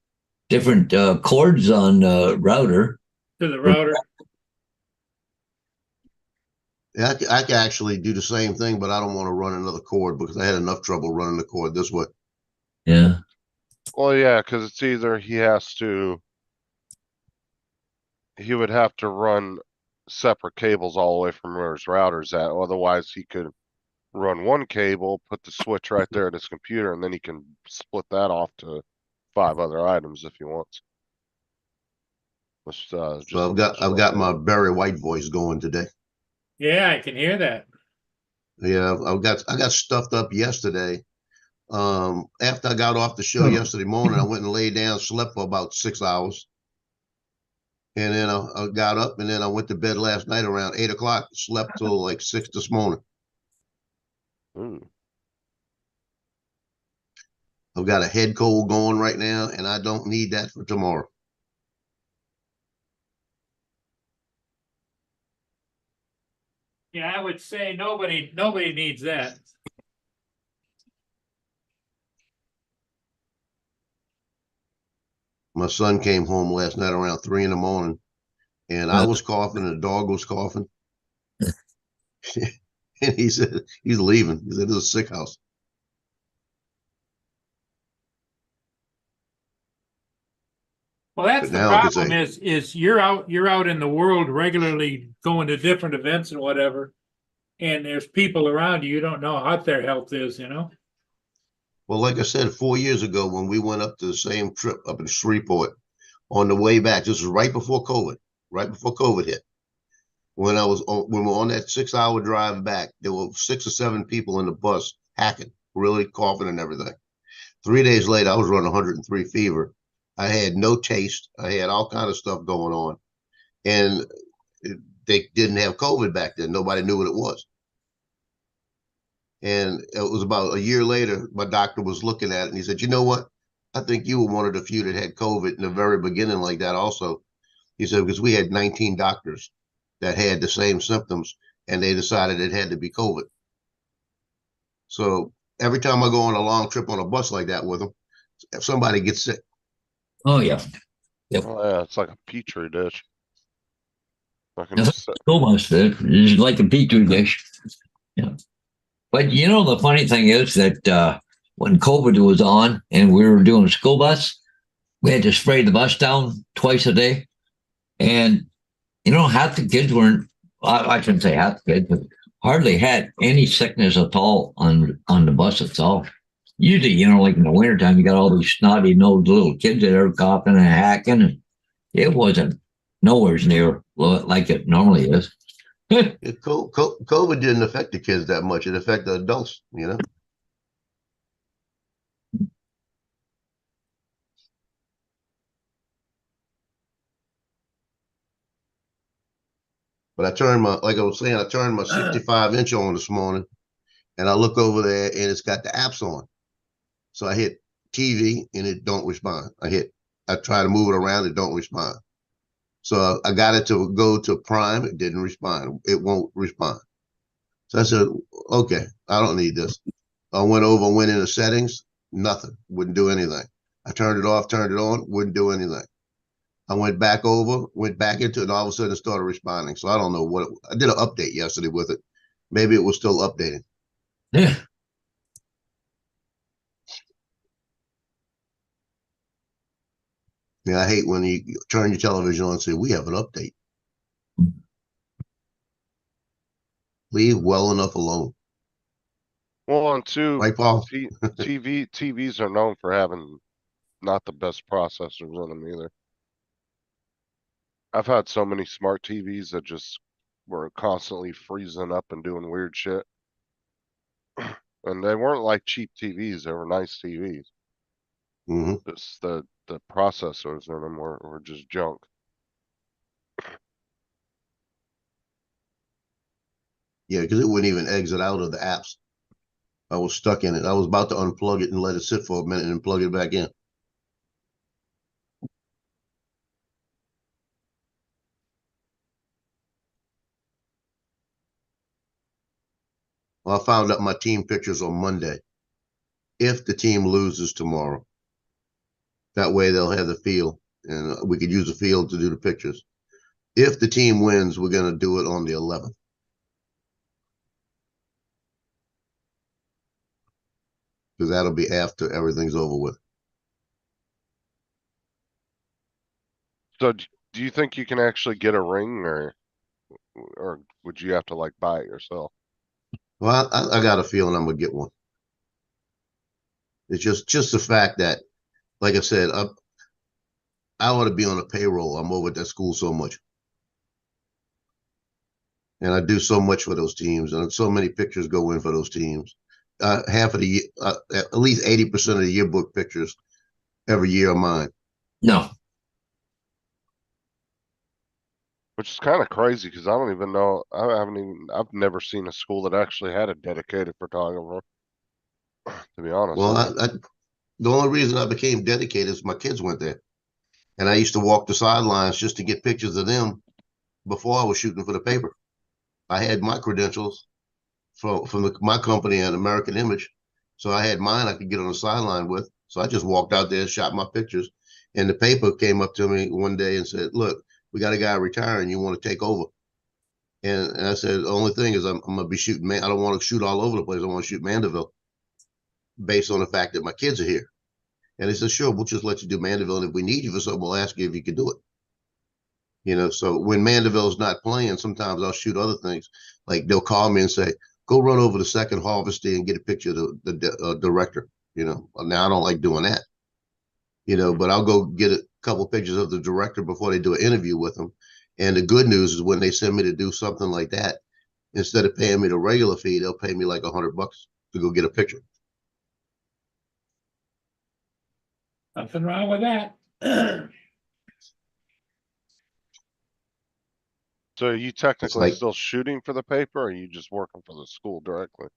different cords on router. To the router? Yeah, I can actually do the same thing, but I don't want to run another cord because I had enough trouble running the cord this way. Yeah. Well, yeah, because it's either he would have to run separate cables all the way from where his router's at. Otherwise, he could run one cable, put the switch right there at his computer, and then he can split that off to 5 other items if he wants. Which, So just I've got my Barry White voice going today. Yeah, I can hear that. Yeah, I got stuffed up yesterday. After I got off the show yesterday morning, I went and laid down, slept for about 6 hours. And then I got up and then I went to bed last night around 8 o'clock, slept till like 6 this morning. I've got a head cold going right now, and I don't need that for tomorrow. Yeah, I would say nobody needs that. My son came home last night around 3 in the morning, and I was coughing, and the dog was coughing. And he said he's leaving. He said it's a sick house. Well, that's But the now I can problem say, is you're out in the world regularly going to different events and whatever. And there's people around you don't know how their health is, you know? well, like I said, 4 years ago when we went up to the same trip up in Shreveport, on the way back, this was right before COVID hit. When we were on that 6 hour drive back, there were 6 or 7 people in the bus hacking, really coughing and everything. 3 days later, I was running 103 fever. I had no taste. I had all kind of stuff going on, and they didn't have COVID back then. Nobody knew what it was. And it was about a year later, my doctor was looking at it and he said, you know what? I think you were one of the few that had COVID in the very beginning like that also. He said, because we had 19 doctors that had the same symptoms and they decided it had to be COVID. So every time I go on a long trip on a bus like that with them, if somebody gets sick. Oh yeah. Yep. Oh, yeah, it's like a petri dish. Almost it's like a petri dish. Yeah. But you know the funny thing is that when COVID was on and we were doing a school bus, we had to spray the bus down twice a day. And you know, half the kids weren't, I shouldn't say half the kids, but hardly had any sickness at all on the bus itself. Usually, you know, like in the wintertime, you got all these snotty-nosed little kids that are coughing and hacking. And it wasn't nowhere near like it normally is. COVID didn't affect the kids that much. It affected the adults, you know. But like I was saying, I turned my 65-inch on this morning, and I look over there, and it's got the apps on. So I hit TV, and it don't respond. I try to move it around, it don't respond. So I got it to go to Prime, it didn't respond. It won't respond. So I said, okay, I don't need this. I went into settings, nothing, wouldn't do anything. I turned it off, turned it on, wouldn't do anything. I went back into it, and all of a sudden it started responding. So I don't know I did an update yesterday with it. Maybe it was still updating. Yeah. Yeah, I hate when you turn your television on and say, we have an update. Leave well enough alone. Well, and two, Right, Paul? TVs are known for having not the best processors in them either. I've had so many smart TVs that just were constantly freezing up and doing weird shit. And they weren't like cheap TVs, they were nice TVs. Hmm. Just the processors in them were just junk. Yeah, because it wouldn't even exit out of the apps. I was stuck in it. I was about to unplug it and let it sit for a minute and plug it back in. Well, I found out my team pictures on Monday. If the team loses tomorrow, that way they'll have the field, and we could use the field to do the pictures. If the team wins, we're going to do it on the 11th. Because that'll be after everything's over with. So do you think you can actually get a ring or would you have to like buy it yourself? Well, I got a feeling I'm going to get one. It's just the fact that, like I said, I ought to be on a payroll. I'm over at that school so much. And I do so much for those teams, and so many pictures go in for those teams. Half of the at least 80% of the yearbook pictures every year are mine. No. Which is kind of crazy because I don't even know. I've never seen a school that actually had a dedicated photographer. To be honest. Well, the only reason I became dedicated is my kids went there, and I used to walk the sidelines just to get pictures of them before I was shooting for the paper. I had my credentials from my company at American Image, so I had mine I could get on the sideline with. So I just walked out there, shot my pictures, and the paper came up to me one day and said, "Look, we got a guy retiring. You want to take over?" And I said, "The only thing is I'm going to be shooting. I don't want to shoot all over the place. I want to shoot Mandeville, based on the fact that my kids are here." And they said, "Sure, we'll just let you do Mandeville, and if we need you for something, we'll ask you if you can do it." So when Mandeville's not playing, sometimes I'll shoot other things. Like they'll call me and say, "Go run over to Second Harvest Day and get a picture of the director." Now I don't like doing that. But I'll go get a couple pictures of the director before they do an interview with him. And the good news is when they send me to do something like that, instead of paying me the regular fee, they'll pay me like $100 to go get a picture. Nothing wrong with that. So are you technically like- still shooting for the paper, or are you just working for the school directly?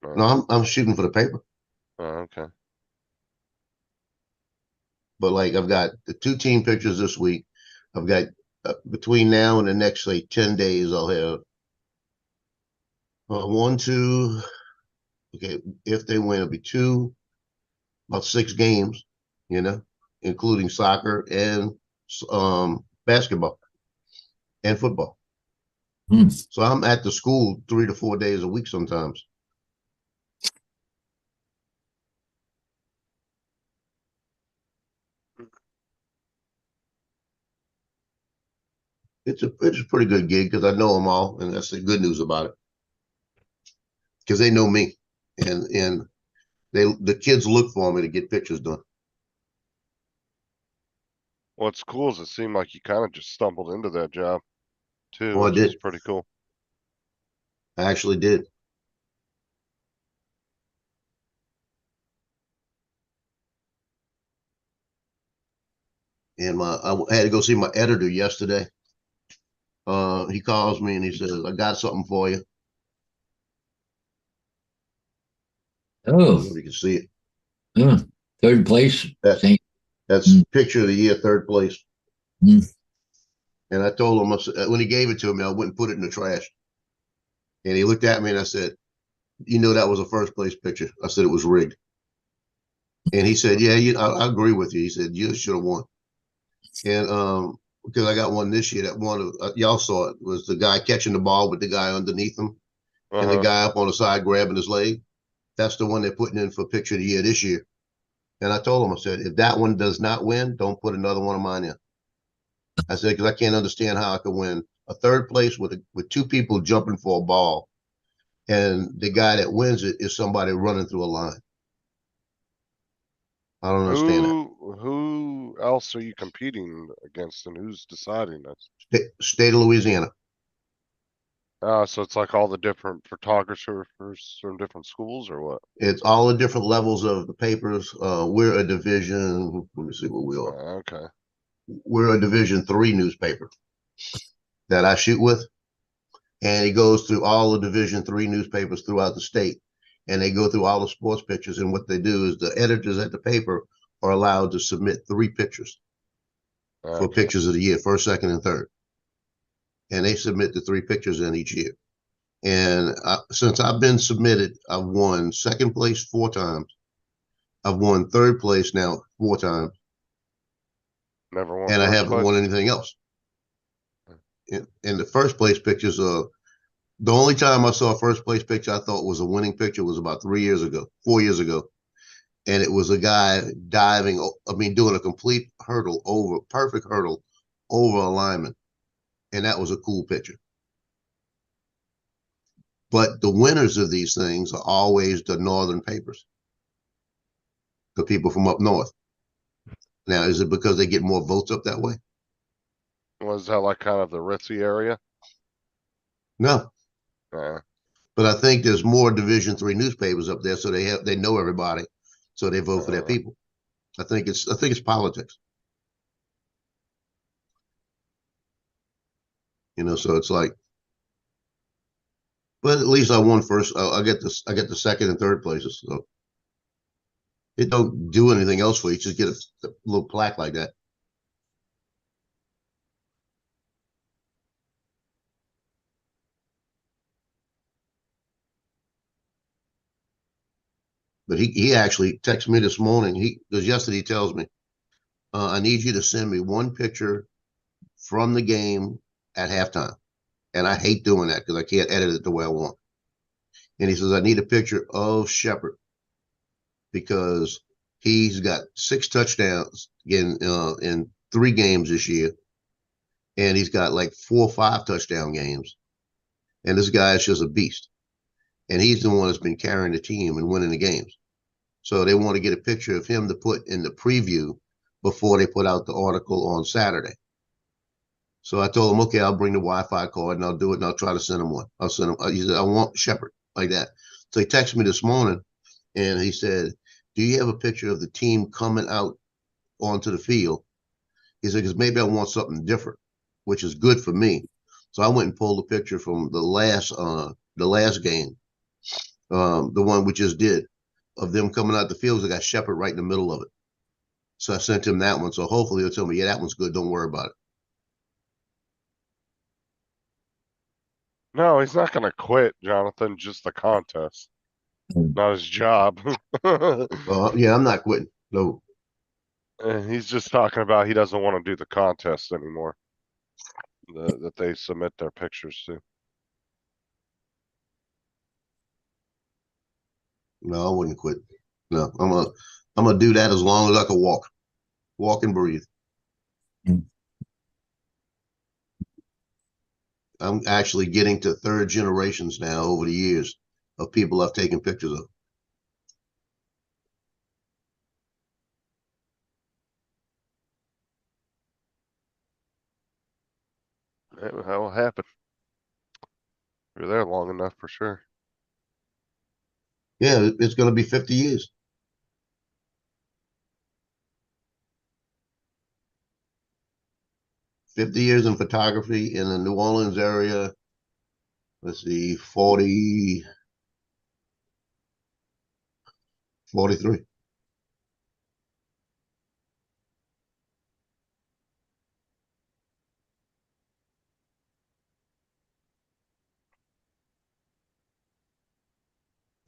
No, I'm shooting for the paper. Oh, okay. But like I've got the 2 team pictures this week. I've got between now and the next 10 days, I'll have 1, 2. Okay, if they win, it'll be 2, about 6 games. Including soccer and basketball and football. Hmm. So I'm at the school 3 to 4 days a week sometimes. It's a pretty good gig because I know them all, and that's the good news about it. Because they know me, and the kids look for me to get pictures done. What's cool is it seemed like you kind of just stumbled into that job too, Oh, I which is did. pretty cool. I actually did. And I had to go see my editor yesterday. He calls me and he says, "I got something for you." I don't Oh, know if you can see it. huh. Third place. That- Same. That's picture of the year, 3rd place. Mm. And I told him, when he gave it to me, I wouldn't put it in the trash. And he looked at me and I said, "That was a 1st place picture." I said, "It was rigged." And he said, "Yeah, I agree with you." He said, "You should have won." And because I got one this year that one y'all saw it, was the guy catching the ball with the guy underneath him and the guy up on the side grabbing his leg. That's the one they're putting in for picture of the year this year. And I told him, I said, "If that one does not win, don't put another one of mine in." I said, because I can't understand how I could win a 3rd place with 2 people jumping for a ball and the guy that wins it is somebody running through a line. I don't understand that. Who else are you competing against and who's deciding this? State of Louisiana. So it's like all the different photographers from different schools or what? It's all the different levels of the papers. We're a division. Let me see what we are. Okay. We're a Division III newspaper that I shoot with, and it goes through all the Division III newspapers throughout the state, and they go through all the sports pictures. And what they do is the editors at the paper are allowed to submit 3 pictures for Okay. pictures of the year, first, second, and third, and they submit the 3 pictures in each year. And since I've been submitted, I've won second place 4 times. I've won third place now 4 times, Never won and I first haven't place? won anything else. In the first place pictures, the only time I saw a first place picture I thought was a winning picture was about 4 years ago. And it was a guy diving, doing a complete perfect hurdle over a lineman. And that was a cool picture. But the winners of these things are always the northern papers, the people from up north. Now, is it because they get more votes up that way? Was that like kind of the ritzy area? No, Yeah. but I think there's more Division III newspapers up there, so they know everybody, so they vote for their people. I think it's politics. So it's like, but at least I won first. I get the second and third places. So it don't do anything else for you. Just get a little plaque like that. But he actually texted me this morning. Because yesterday he tells me, I need you to send me one picture from the game at halftime. And I hate doing that because I can't edit it the way I want. And he says, I need a picture of Shepard because he's got 6 touchdowns in 3 games this year. And he's got like 4 or 5 touchdown games. And this guy is just a beast. And he's the one that's been carrying the team and winning the games. So they want to get a picture of him to put in the preview before they put out the article on Saturday. So I told him, okay, I'll bring the Wi-Fi card and I'll do it and I'll try to send him one. I'll send him. He said, I want Shepard like that. So he texted me this morning and he said, do you have a picture of the team coming out onto the field? He said, because maybe I want something different, which is good for me. So I went and pulled a picture from the last game, the one we just did, of them coming out the field. I got Shepard right in the middle of it. So I sent him that one. So hopefully he'll tell me, yeah, that one's good. Don't worry about it. No, he's not gonna quit, Jonathan, just the contest. Not his job. Yeah, I'm not quitting. No. He's just talking about he doesn't want to do the contest anymore. That they submit their pictures to. No, I wouldn't quit. No, I'm gonna do that as long as I can walk and breathe. I'm actually getting to 3rd generations now over the years of people I've taken pictures of. That will happen. You're there long enough for sure. Yeah, it's going to be 50 years. $50 in photography in the New Orleans area. Let's see, 43.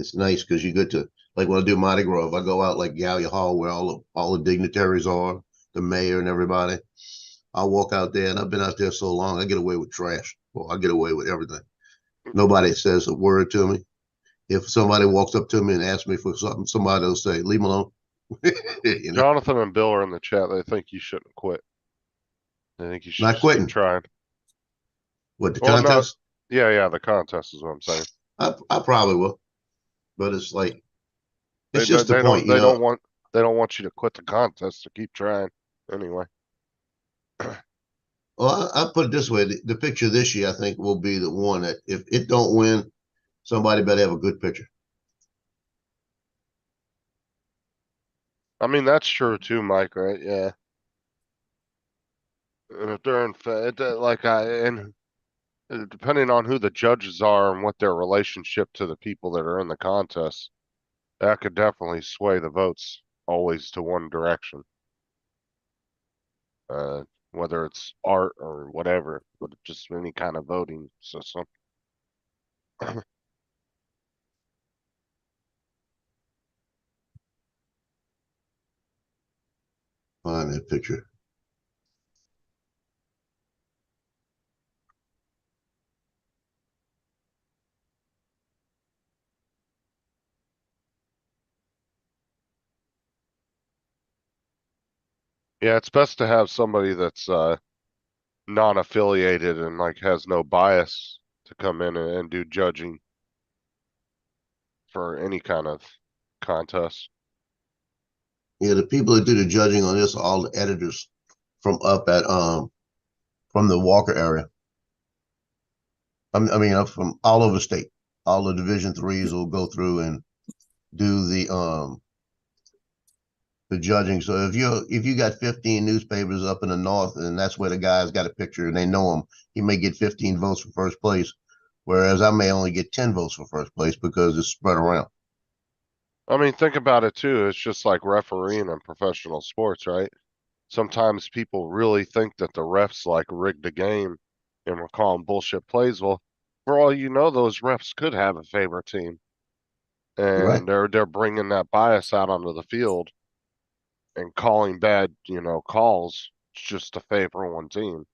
It's nice because you get to, like when I do Mardi Gras, I go out like Gallia Hall where all the dignitaries are, the mayor and everybody. I walk out there, and I've been out there so long, I get away with trash. Well, I get away with everything. Nobody says a word to me. If somebody walks up to me and asks me for something, somebody will say, leave me alone. Jonathan and Bill are in the chat. They think you shouldn't quit. They think you should Not just keep quitting. trying. What, the Well, no. contest? Yeah, the contest is what I'm saying. I probably will, but it's like They, it's don't- just the they point, don't, you they know. don't want, they don't want you to quit the contest to keep trying anyway. Well, I put it this way: the picture this year, I think, will be the one that if it don't win, somebody better have a good picture. I mean, that's true too, Mike, right? Yeah. And if they're in, depending on who the judges are and what their relationship to the people that are in the contest, that could definitely sway the votes always to one direction. Whether it's art or whatever, but just any kind of voting system. Find that picture. Yeah, it's best to have somebody that's non-affiliated and like has no bias to come in and do judging for any kind of contest. Yeah, the people that do the judging on this are all the editors from up at from the Walker area. I mean, from all over the state. All the Division threes will go through and do the judging. So if you got 15 newspapers up in the north, and that's where the guy's got a picture, and they know him, he may get 15 votes for first place, whereas I may only get 10 votes for first place because it's spread around. I mean, think about it too. It's just like refereeing in professional sports, right? Sometimes people really think that the refs like rigged the game and we're calling bullshit plays. Well, for all you know, those refs could have a favorite team, Right. and they're bringing that bias out onto the field and calling bad, calls just to favor one team.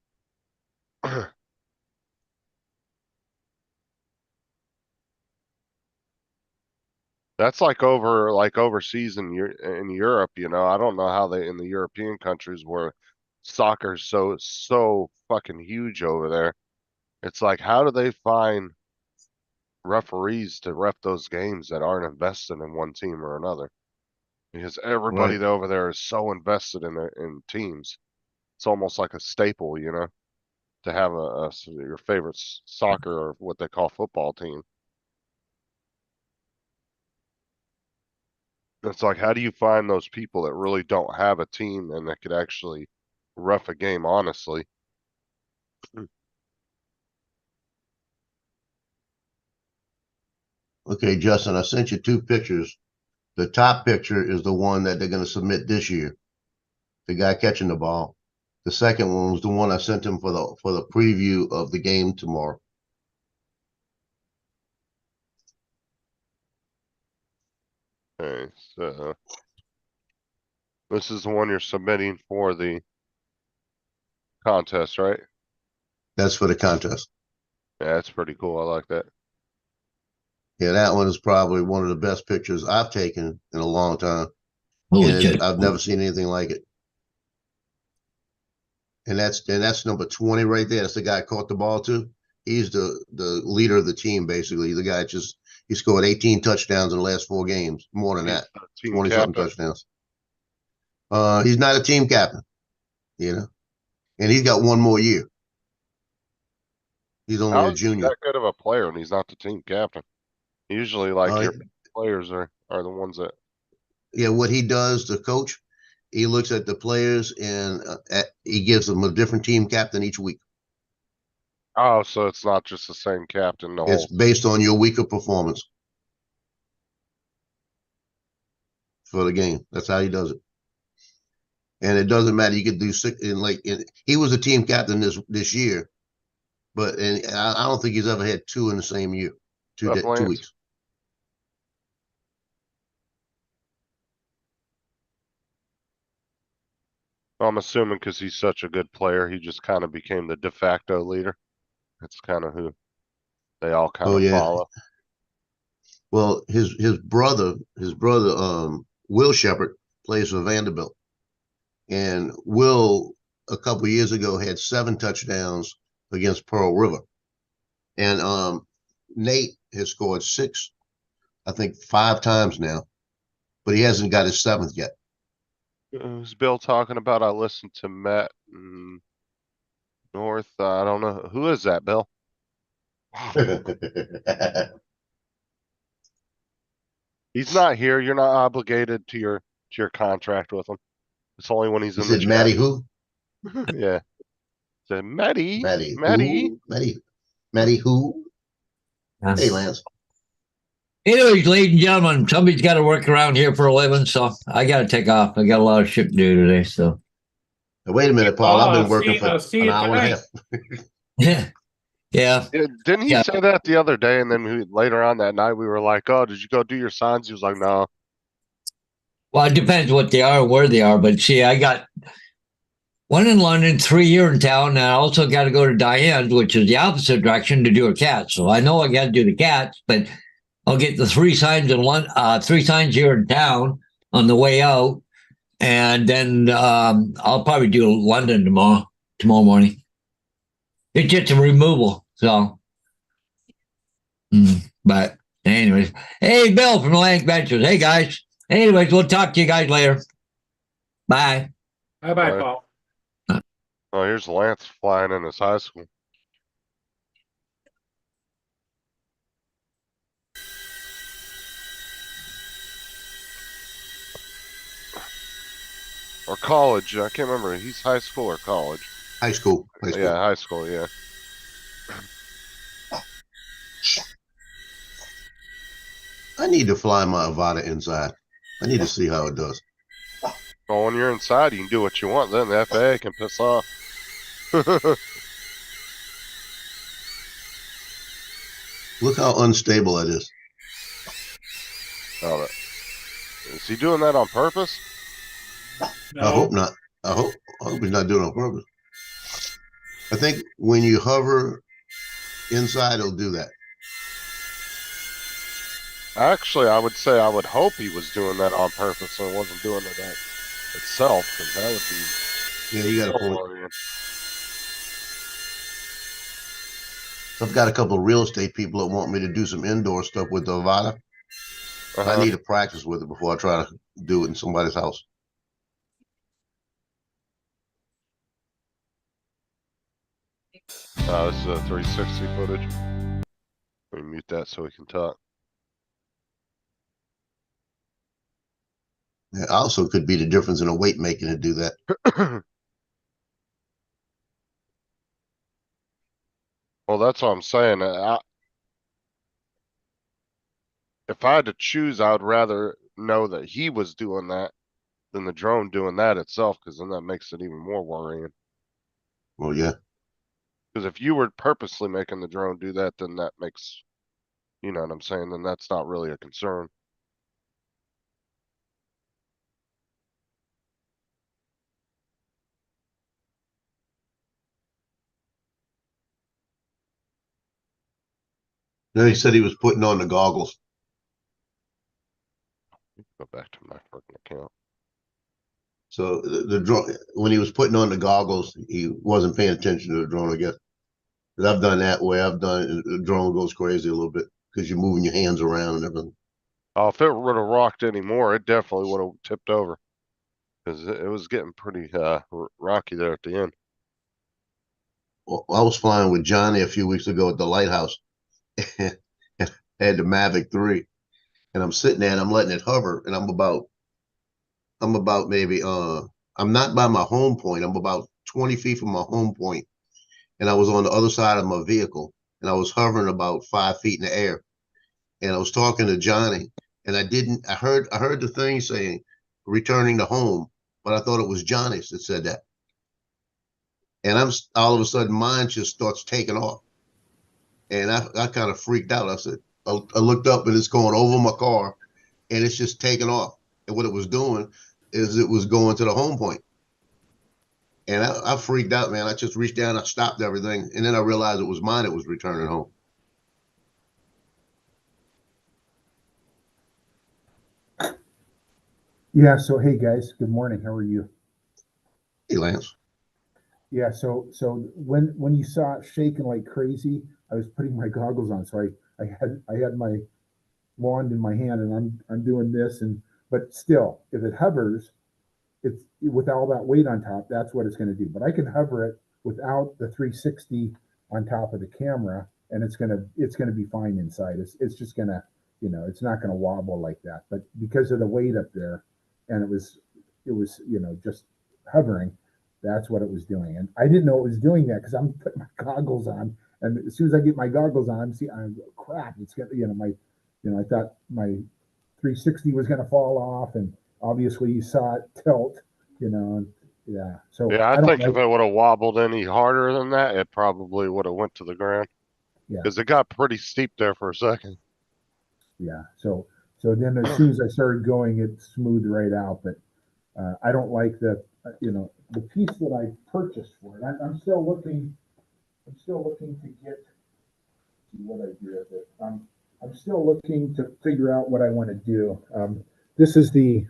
That's like overseas in Europe, I don't know how they in the European countries where soccer's so fucking huge over there. It's like how do they find referees to ref those games that aren't invested in one team or another? Because everybody Right. over there is so invested in teams. It's almost like a staple, to have your favorite soccer or what they call football team. It's like, how do you find those people that really don't have a team and that could actually ref a game honestly? Okay, Justin, I sent you two pictures. The top picture is the one that they're going to submit this year. The guy catching the ball. The second one was the one I sent him for the preview of the game tomorrow. Okay, so this is the one you're submitting for the contest, right? That's for the contest. Yeah, that's pretty cool. I like that. Yeah, that one is probably one of the best pictures I've taken in a long time, Holy and shit. I've never seen anything like it. And that's number 20 right there. That's the guy I caught the ball to. He's the leader of the team, basically. The guy he scored 18 touchdowns in the last 4 games, more than He's that, the team 20 something captain. touchdowns. He's not a team captain, and he's got one more year. He's only How a is he junior. that good of a player and he's not the team captain? Usually, like Uh, your players are the ones that. yeah, what he does, the coach, he looks at the players and he gives them a different team captain each week. Oh, so it's not just the same captain the It's whole. based on your week of performance for the game. That's how he does it. And it doesn't matter. You could do six he was a team captain this year, but and I don't think he's ever had two in the same year, Up 2 Lance. weeks. I'm assuming because he's such a good player, he just kind of became the de facto leader. That's kind of who they all kind Oh of yeah. follow. Well, his brother, Will Shepard plays for Vanderbilt, and Will a couple years ago had 7 touchdowns against Pearl River, and Nate has scored 6, I think 5 times now, but he hasn't got his 7th yet. Who's Bill talking about? I listened to Matt North. I don't know. Who is that, Bill? He's not here. You're not obligated to your contract with him. It's only when he's He in the said, chat. Matty who? Yeah. Said Matty. Matty Matty. who? Matty who? Hey, Lance. Anyways, ladies and gentlemen, somebody's got to work around here for a living, so I got to take off. I got a lot of shit to do today, so. Now, wait a minute, Paul. I've been working for I'll see an you hour and a tonight. half. Yeah. Yeah. Didn't he Yeah. say that the other day? And then later on that night, we were like, "Oh, did you go do your signs?" He was like, "No." Well, it depends what they are and where they are. But see, I got one in London, 3 here in town, and I also got to go to Diane's, which is the opposite direction, to do a cat. So I know I got to do the cats, but I'll get the 3 signs in London, 3 signs here in town on the way out, and then I'll probably do London tomorrow morning. It's just a removal, so. But anyways, hey, Bill from Atlantic Ventures. Hey, guys. Anyways, we'll talk to you guys later. Bye. Bye-bye, Bye. Paul. Oh, here's Lance flying in his high school. Or college. I can't remember. He's high school or college. High school. Yeah, high school. Yeah. I need to fly my Avata inside. I need to see how it does. Well, when you're inside, you can do what you want. Then the FAA can piss off. Look how unstable it is. Oh, is he doing that on purpose? No. I hope not. I hope he's not doing it on purpose. I think when you hover inside, it'll do that. Actually, I would say I would hope he was doing that on purpose and wasn't doing it itself, because that would be Yeah, you got a so point. worrying. I've got a couple of real estate people that want me to do some indoor stuff with the Avata. I need to practice with it before I try to do it in somebody's house. This is a 360 footage. Let me mute that so we can talk. It also could be the difference in a weight making to do that. Well, that's what I'm saying. If I had to choose, I would rather know that he was doing that than the drone doing that itself, because then that makes it even more worrying. Well, yeah. Because if you were purposely making the drone do that, then that makes, you know what I'm saying, then that's not really a concern. Then he said he was putting on the goggles. Go back to my freaking account. So the drone, when he was putting on the goggles, he wasn't paying attention to the drone, I guess. Because I've done that way. The drone goes crazy a little bit because you're moving your hands around and everything. Oh, if it would have rocked anymore, it definitely would have tipped over. Because it was getting pretty rocky there at the end. Well, I was flying with Johnny a few weeks ago at the lighthouse. And I had the Mavic 3. And I'm sitting there and I'm letting it hover. And I'm about maybe, I'm not by my home point. I'm about 20 feet from my home point. And I was on the other side of my vehicle. And I was hovering about 5 feet in the air. And I was talking to Johnny. And I heard the thing saying, returning to home. But I thought it was Johnny's that said that. And all of a sudden, mine just starts taking off. And I kind of freaked out. I looked up and it's going over my car and it's just taking off. And what it was doing is it was going to the home point. And I freaked out, man. I just reached down, I stopped everything. And then I realized it was mine that was returning home. Yeah, so hey guys, good morning. How are you? Hey, Lance. Yeah, so when you saw it shaking like crazy, I was putting my goggles on, so I had my wand in my hand and I'm doing this, but still, if it hovers, it's with all that weight on top, that's what it's going to do. But I can hover it without the 360 on top of the camera, and it's gonna be fine inside. It's just gonna, it's not gonna wobble like that. But because of the weight up there, and it was just hovering, that's what it was doing. And I didn't know it was doing that because I'm putting my goggles on, and as soon as I get my goggles on, I'm crap. It's gonna, I thought my 360 was gonna fall off, and obviously you saw it tilt, and yeah. So Yeah, I don't think like, if it would have wobbled any harder than that, it probably would have went to the ground. Yeah. Cause it got pretty steep there for a second. yeah. So then as soon as I started going, it smoothed right out. But I don't like the piece that I purchased for it. I'm still looking. I'm still looking to get what I do with it. I'm still looking to figure out what I want to do. This is the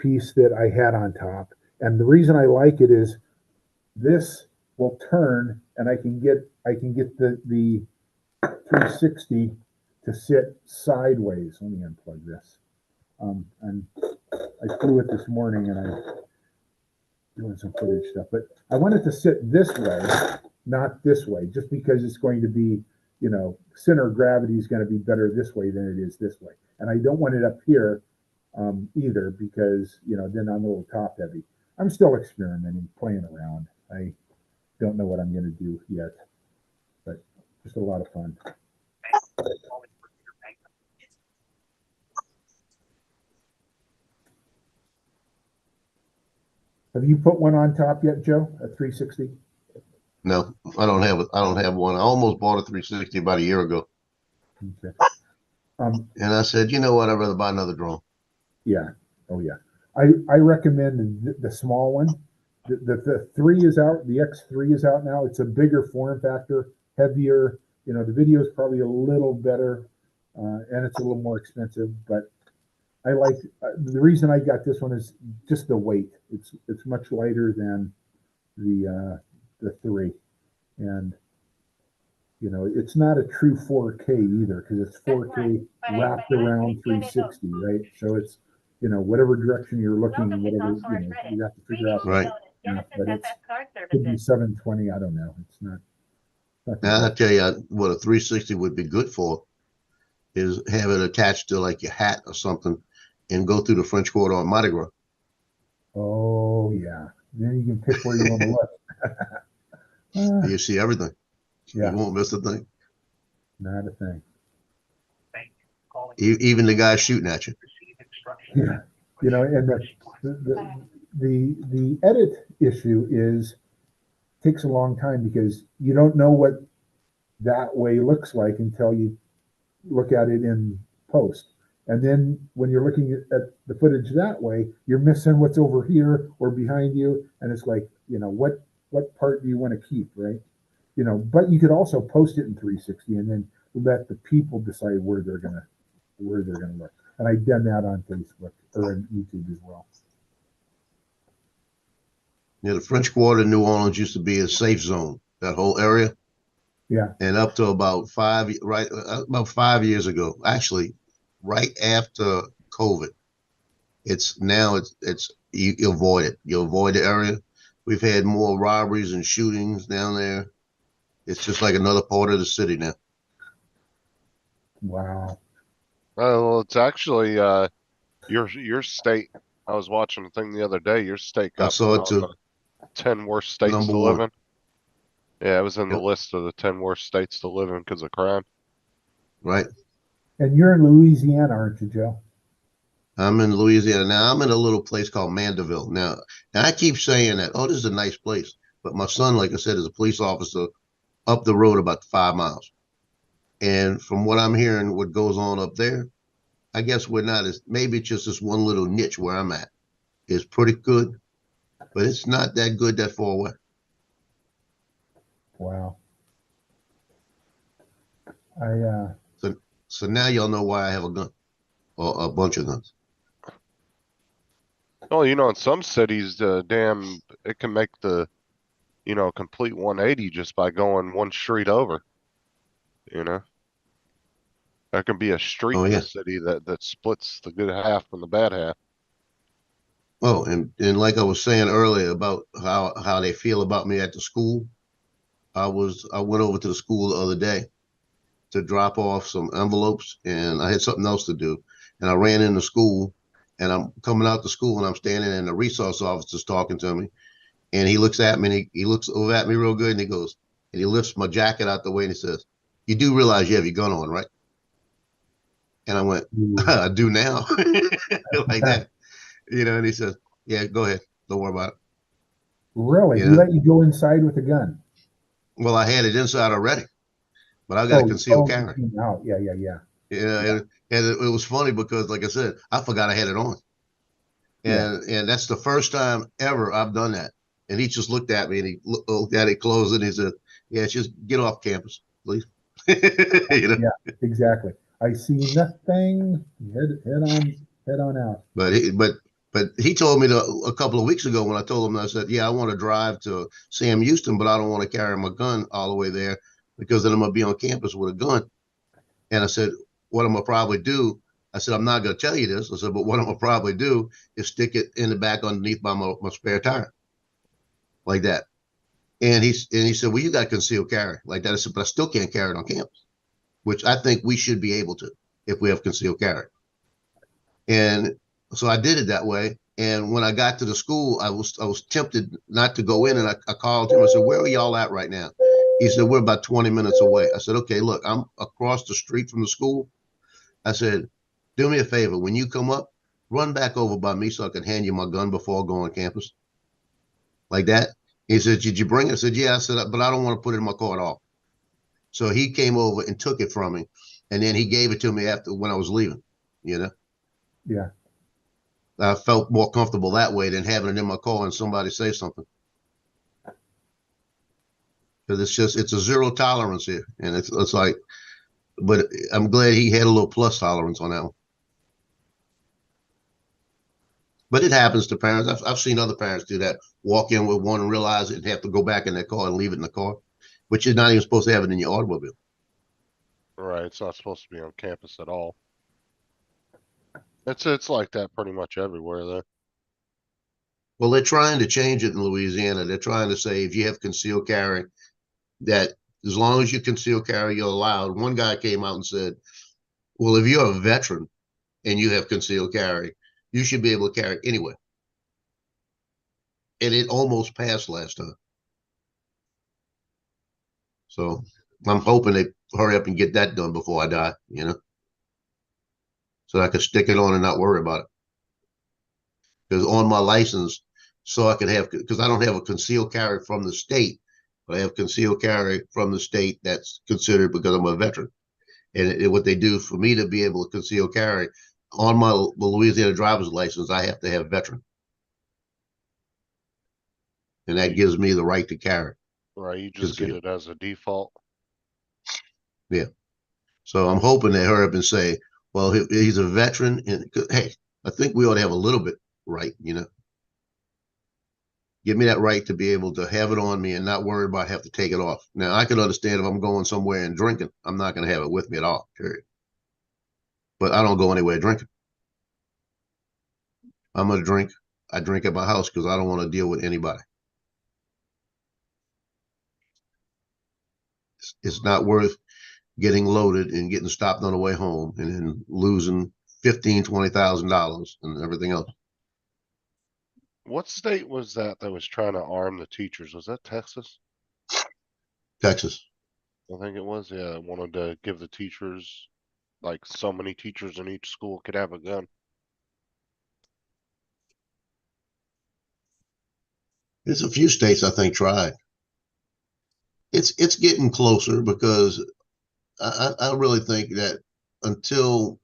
piece that I had on top, and the reason I like it is this will turn, and I can get the 360 to sit sideways. Let me unplug this. And I flew it this morning, and I'm doing some footage stuff, but I want it to sit this way, not this way, just because it's going to be, center of gravity is going to be better this way than it is this way. And I don't want it up here either, because, then I'm a little top heavy. I'm still experimenting, playing around. I don't know what I'm going to do yet, but just a lot of fun. Have you put one on top yet, Joe? A 360? No, I don't have it. I don't have one. I almost bought a 360 about a year ago. Okay. And I said, you know what? I'd rather buy another drone. Yeah. Oh yeah. I recommend the small one. The 3 is out. The X3 is out now. It's a bigger form factor, heavier. The video is probably a little better, and it's a little more expensive. But I like the reason I got this one is just the weight. It's much lighter than the 3, and it's not a true 4K either, because it's 4K wrapped around 360, right? So it's whatever direction you're looking, whatever you have to figure out. Right. But it could be 720. I don't know. It's not. Now I tell you what a 360 would be good for is have it attached to like your hat or something, and go through the French Quarter on Mardi Gras. Oh yeah. Then you can pick where you want to look. You see everything. Yeah. You won't miss a thing. Not a thing. Even the guy shooting at you. Yeah. And the edit issue takes a long time, because you don't know what that way looks like until you look at it in post. And then when you're looking at the footage that way, you're missing what's over here or behind you. And it's like, what part do you want to keep, right? But you could also post it in 360 and then let the people decide where they're gonna look. And I've done that on Facebook or on YouTube as well. Yeah, the French Quarter in New Orleans used to be a safe zone, that whole area. Yeah. And up to about 5 years ago, actually, right after COVID, it's you avoid it. You avoid the area. We've had more robberies and shootings down there. It's just like another part of the city now. Wow. Oh, well, it's actually, your state. I was watching a thing the other day. Your state I got saw it put too. on the 10 worst states Number to live one. in. Yeah, it was in the Yep. list of the 10 worst states to live in because of crime. Right. And you're in Louisiana, aren't you, Joe? I'm in Louisiana now. I'm in a little place called Mandeville now. And I keep saying that, oh, this is a nice place. But my son, like I said, is a police officer up the road about 5 miles. And from what I'm hearing, what goes on up there, I guess we're not as, maybe it's just this one little niche where I'm at is pretty good, but it's not that good that far away. Wow. So now y'all know why I have a gun or a bunch of guns. Oh, in some cities, it can make the, complete 180 just by going one street over. There can be a street Oh, in yeah. the city that splits the good half from the bad half. Oh, and like I was saying earlier about how they feel about me at the school, I went over to the school the other day to drop off some envelopes, and I had something else to do, and I ran into school, and I'm coming out to school, and I'm standing in the resource officer talking to me, and he looks at me, and he looks over at me real good, and he goes, and he lifts my jacket out the way, and he says, "You do realize you have your gun on, right?" And I went, Ooh. "I do now," like that, and he says, "Yeah, go ahead, don't worry about it." Really? You He know, let you go inside with a gun? well, I had it inside already, but I got a Oh, concealed you carry. came out. Yeah, yeah, yeah, yeah, And it was funny because, like I said, I forgot I had it on, yeah. and that's the first time ever I've done that. And he just looked at me, and he looked at it, closed it, and he said, "Yeah, just get off campus, please." you know, Yeah, exactly. I see nothing. Head on out. but he told me a couple of weeks ago when I told him, I said, "Yeah, I want to drive to Sam Houston, but I don't want to carry my gun all the way there because then I'm gonna be on campus with a gun." And I said, "What I'm gonna probably do," I said, "I'm not gonna tell you this." I said, "But what I'm gonna probably do is stick it in the back underneath my spare tire, like that." And he said, "Well, you got concealed carry like that." I said, "But I still can't carry it on campus," which I think we should be able to if we have concealed carry. And so I did it that way. And when I got to the school, I was tempted not to go in, and I called him. I said, "Where are y'all at right now?" He said, "We're about 20 minutes away." I said, "Okay, look, I'm across the street from the school." I said, "Do me a favor. When you come up, run back over by me so I can hand you my gun before I go on campus." Like that. He said, "Did you bring it?" I said, "Yeah." I said, "But I don't want to put it in my car at all." So he came over and took it from me. And then he gave it to me after when I was leaving. You know, Yeah, I felt more comfortable that way than having it in my car and somebody say something. Because it's a zero tolerance here. And it's like, but I'm glad he had a little plus tolerance on that one. But it happens to parents. I've seen other parents do that. Walk in with one and realize it and have to go back in their car and leave it in the car, which you're not even supposed to have it in your automobile. Right, it's not supposed to be on campus at all. It's like that pretty much everywhere though. Well, they're trying to change it in Louisiana. They're trying to say if you have concealed carry, that as long as you conceal carry, you're allowed. One guy came out and said, "Well, if you're a veteran and you have concealed carry, you should be able to carry anyway." And it almost passed last time. So I'm hoping they hurry up and get that done before I die, so I can stick it on and not worry about it. Because on my license, so I can have, because I don't have a concealed carry from the state, but I have concealed carry from the state that's considered because I'm a veteran. And what they do for me to be able to conceal carry on my Louisiana driver's license, I have to have veteran. And that gives me the right to carry Right, you just get concealed. it as a default. Yeah. So I'm hoping they hurry up and say, well, he's a veteran. And hey, I think we ought to have a little bit right. Give me that right to be able to have it on me and not worry about have to take it off. Now, I can understand if I'm going somewhere and drinking, I'm not going to have it with me at all, period. But I don't go anywhere drinking. I'm going to drink. I drink at my house because I don't want to deal with anybody. It's not worth getting loaded and getting stopped on the way home and then losing $15,000-$20,000 and everything else. What state was that was trying to arm the teachers? Was that Texas? Texas. I think it was. Yeah, wanted to give the teachers, like so many teachers in each school could have a gun. There's a few states I think tried. It's getting closer because I really think that until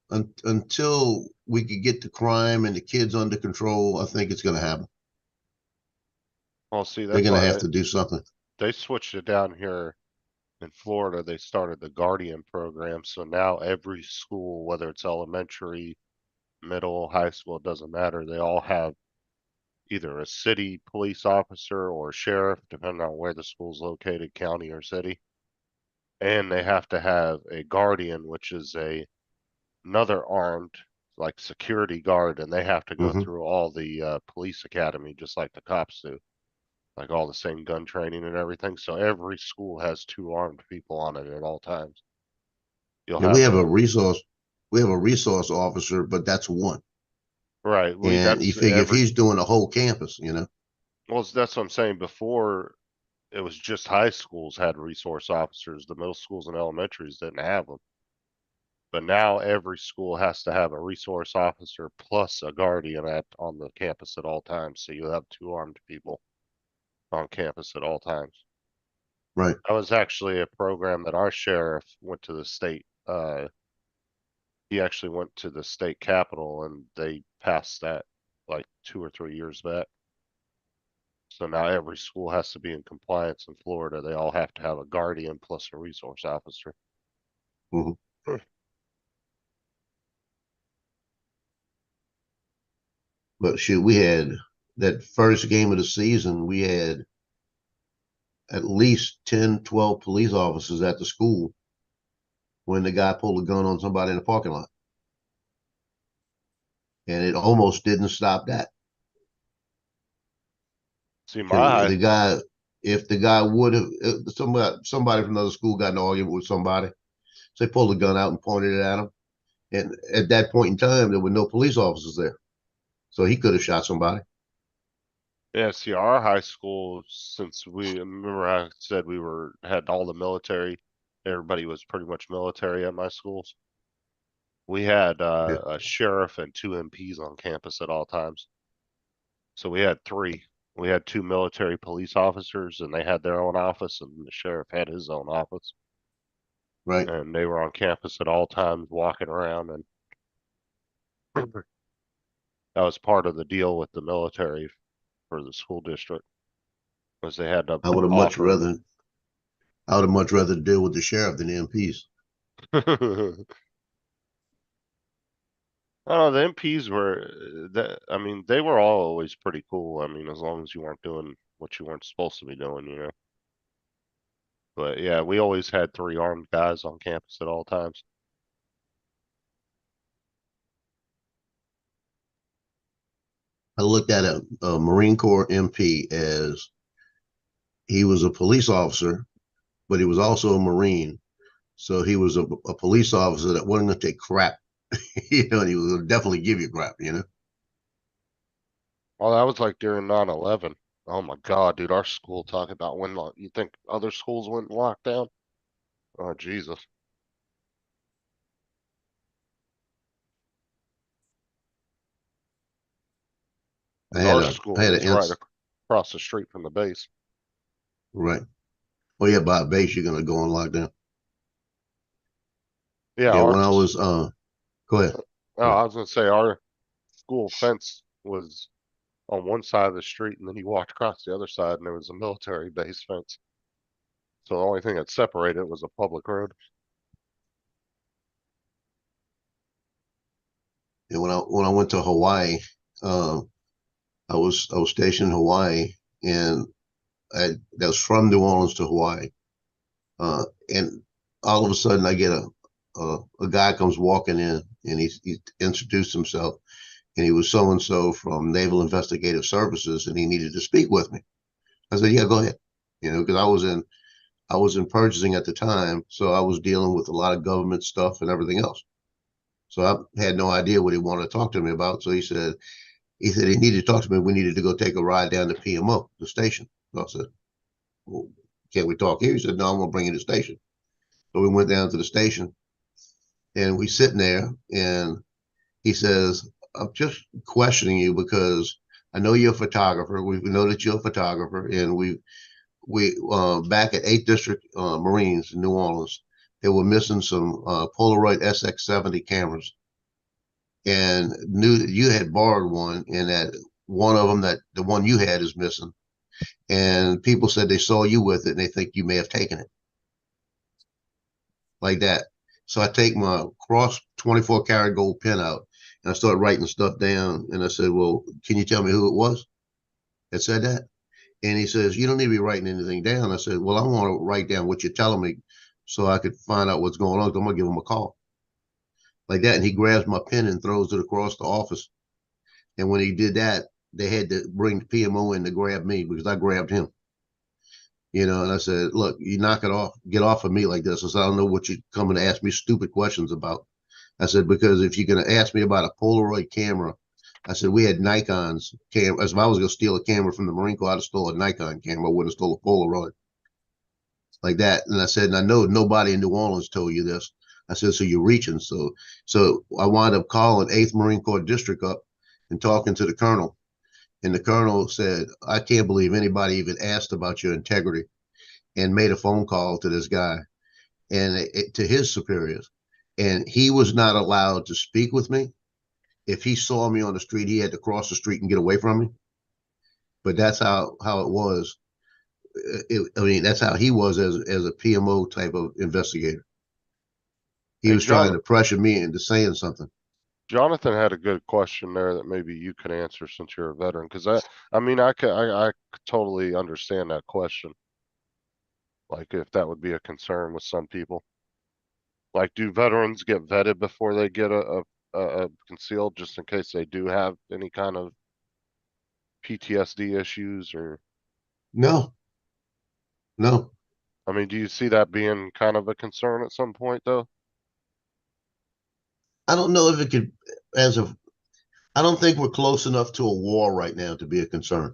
until we could get the crime and the kids under control, I think it's going to happen. Well, see, They're that's going to why have to do something. they switched it down here in Florida. They started the Guardian program. So now every school, whether it's elementary, middle, high school, it doesn't matter. They all have either a city police officer or a sheriff, depending on where the school's located, county or city. And they have to have a guardian, which is another armed, like security guard, and they have to go Mhm. through all the police academy, just like the cops do. Like all the same gun training and everything. So every school has 2 armed people on it at all times. You'll And we have have a resource, we have a resource officer, but that's one. right. And you That's figure if every, he's doing the whole campus, well, that's what I'm saying. Before it was just high schools had resource officers. The middle schools and elementaries didn't have them. But now every school has to have a resource officer plus a guardian on the campus at all times. So you have 2 armed people on campus at all times. right? That was actually a program that our sheriff went to the state. He actually went to the state capitol and they passed that like 2 or 3 years back. So now every school has to be in compliance in Florida. They all have to have a guardian plus a resource officer. Mhm. But shoot, we had that first game of the season, we had at least 10, 12 police officers at the school when the guy pulled a gun on somebody in the parking lot. And it almost didn't stop that. See, my Because high, the guy, if the guy would have, somebody from another school got in an argument with somebody, so they pulled a gun out and pointed it at him. And at that point in time, there were no police officers there. So he could have shot somebody. yeah, see, our high school, since we remember I said had all the military, everybody was pretty much military at my schools. We had Yeah. a sheriff and 2 MPs on campus at all times. So we had 3. We had 2 military police officers and they had their own office and the sheriff had his own office. Right. And they were on campus at all times walking around and that was part of the deal with the military for the school district was they had to I would have much offer. rather, I would have much rather deal with the sheriff than the MPs. Oh, the MPs were I mean, they were all always pretty cool. I mean, as long as you weren't doing what you weren't supposed to be doing. But yeah, we always had 3 armed guys on campus at all times. I looked at a Marine Corps MP as he was a police officer, but he was also a Marine. So he was a police officer that wasn't going to take crap, and he would definitely give you crap. Well, that was like during 9/11. Oh my God, dude, our school talking about you think other schools went in lockdown? Oh, Jesus. I 'Cause had our a, I school had was an, right across the street from the base. right. Well, yeah, by base, you're going to go on lockdown. Yeah, Yeah, when I was, go ahead. I was gonna say our school fence was on one side of the street and then you walked across the other side and there was a military base fence. So the only thing that separated it was a public road. And when I went to Hawaii, um, I was stationed in Hawaii, and that was from New Orleans to Hawaii. And all of a sudden, I get a guy comes walking in, and he introduced himself, and he was so and so from Naval Investigative Services, and he needed to speak with me. I said, "Yeah, go ahead," because I was in purchasing at the time, so I was dealing with a lot of government stuff and everything else. So I had no idea what he wanted to talk to me about. So he said he needed to talk to me. We needed to go take a ride down to PMO, the station. So I said, well, can't we talk here? He said, no, I'm going to bring you to the station. So we went down to the station and we sitting there and he says, I'm just questioning you because I know you're a photographer. We know that you're a photographer and we back at 8th District Marines in New Orleans, they were missing some Polaroid SX70 cameras and knew that you had borrowed one and that one of them, that the one you had, is missing. And people said they saw you with it and they think you may have taken it like that. So I take my cross 24 karat gold pen out and I start writing stuff down. And I said, well, can you tell me who it was that said that? And he says, you don't need to be writing anything down. I said, well, I want to write down what you're telling me so I could find out what's going on. I'm gonna give him a call like that. And he grabs my pen and throws it across the office. And when he did that, they had to bring the PMO in to grab me because I grabbed him. And I said, look, you knock it off, get off of me like this. I said, I don't know what you're coming to ask me stupid questions about. I said, because if you're going to ask me about a Polaroid camera, I said, we had Nikon's camera. If I was going to steal a camera from the Marine Corps, I'd have stole a Nikon camera. I wouldn't have stole a Polaroid like that. And I said, and I know nobody in New Orleans told you this. I said, so you're reaching. So I wound up calling 8th Marine Corps District up and talking to the colonel. And the colonel said, I can't believe anybody even asked about your integrity, and made a phone call to this guy and to his superiors. And he was not allowed to speak with me. If he saw me on the street, he had to cross the street and get away from me. But that's how it was. That's how he was as a PMO type of investigator. He was trying to pressure me into saying something. Jonathan had a good question there that maybe you can answer since you're a veteran. Because I totally understand that question. Like if that would be a concern with some people. Like, do veterans get vetted before they get a concealed, just in case they do have any kind of PTSD issues or? No. I mean, do you see that being kind of a concern at some point though? I don't know if it could, I don't think we're close enough to a war right now to be a concern.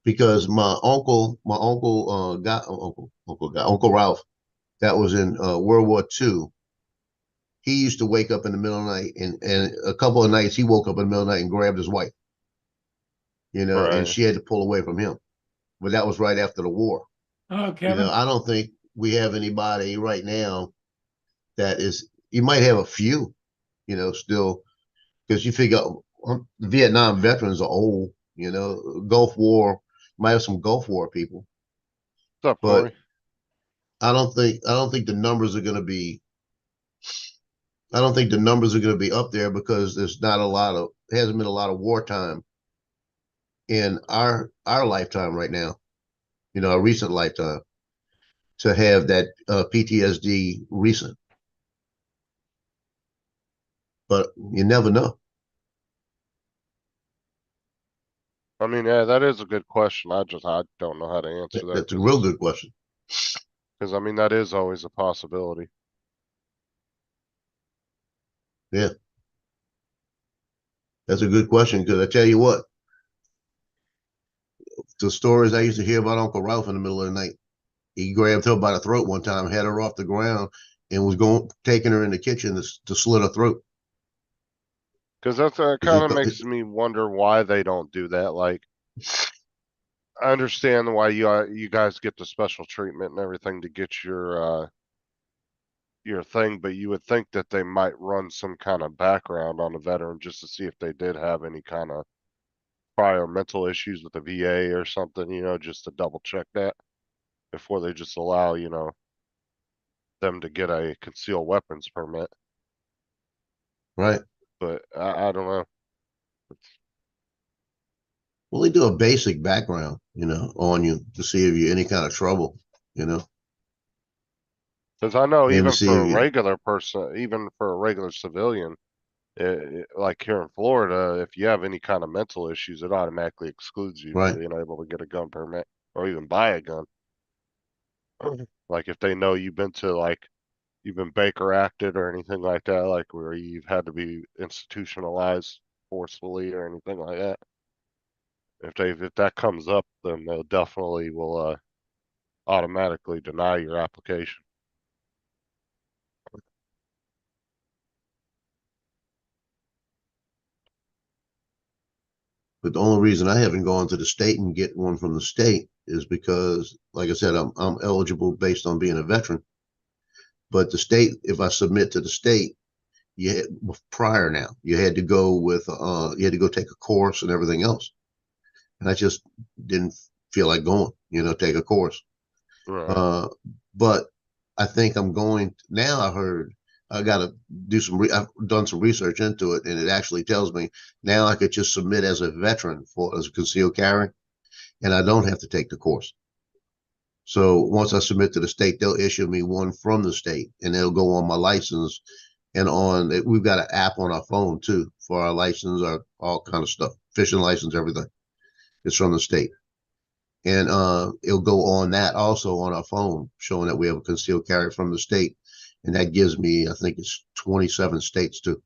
Because Uncle Ralph, that was in World War II. He used to wake up in the middle of the night, and a couple of nights he woke up in the middle of the night and grabbed his wife. Right. And she had to pull away from him. But that was right after the war. Oh, Kevin. I don't think we have anybody right now that is. You might have a few, still, because you figure the Vietnam veterans are old. Gulf War might have some Gulf War people. What's up, but Corey? I don't think the numbers are going to be. I don't think the numbers are going to be up there because there's hasn't been a lot of wartime in our lifetime right now. A recent lifetime to have that PTSD recent. But you never know. I mean, yeah, that is a good question. I don't know how to answer that. That's a real good question. Because I mean, that is always a possibility. Yeah. That's a good question because I tell you what, the stories I used to hear about Uncle Ralph in the middle of the night, he grabbed her by the throat one time, had her off the ground, and was taking her in the kitchen to slit her throat. Because that kind of makes me wonder why they don't do that. Like, I understand why you guys get the special treatment and everything to get your thing, but you would think that they might run some kind of background on a veteran just to see if they did have any kind of prior mental issues with the VA or something, just to double check that before they just allow, them to get a concealed weapons permit. Right. But I don't know. Well, they do a basic background, on you to see if you're any kind of trouble, Because I know Maybe even see for if a you- regular person, even for a regular civilian, like here in Florida, if you have any kind of mental issues, it automatically excludes you Right. from being able to get a gun permit or even buy a gun. Like if they know you've been Baker acted or anything like that, like where you've had to be institutionalized forcefully or anything like that. If that comes up, then they'll definitely will automatically deny your application. But the only reason I haven't gone to the state and get one from the state is because, like I said, I'm eligible based on being a veteran. But the state, if I submit to the state, you had, prior now, you had to go take a course and everything else. And I just didn't feel like going, take a course. Right. But I think I'm going now. I heard I got to do I've done some research into it, and it actually tells me now I could just submit as a veteran as a concealed carry, and I don't have to take the course. So once I submit to the state, they'll issue me one from the state, and it'll go on my license and on it. We've got an app on our phone too for our license, our all kind of stuff, fishing license, everything. It's from the state. And it'll go on that also on our phone, showing that we have a concealed carry from the state. And that gives me, I think it's 27 states too.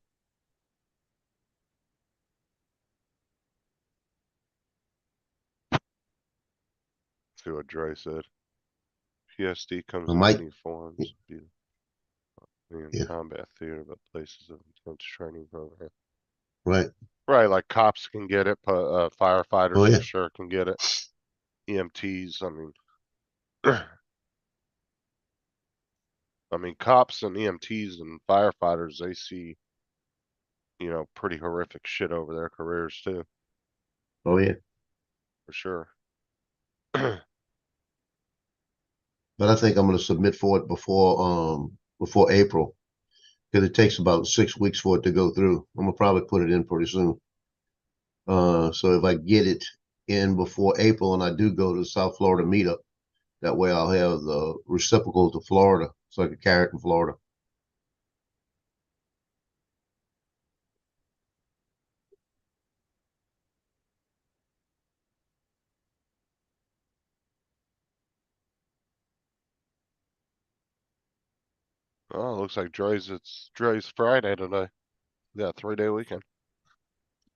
See what Dre said. PSD comes I in might- many forms. In Yeah. combat theater, but places of intense training program. Right. Right, like cops can get it, but firefighters Oh, yeah. for sure can get it. EMTs, I mean, I mean, cops and EMTs and firefighters, they see, you know, pretty horrific shit over their careers too, Oh yeah. for sure. But I think I'm going to submit for it before April, because it takes about 6 weeks for it to go through. I'm gonna probably put it in pretty soon. So if I get it in before April and I do go to the South Florida meetup, that way I'll have the reciprocal to Florida, so I can carry it in Florida. Oh, looks like Dre's Friday today. Yeah, 3-day weekend.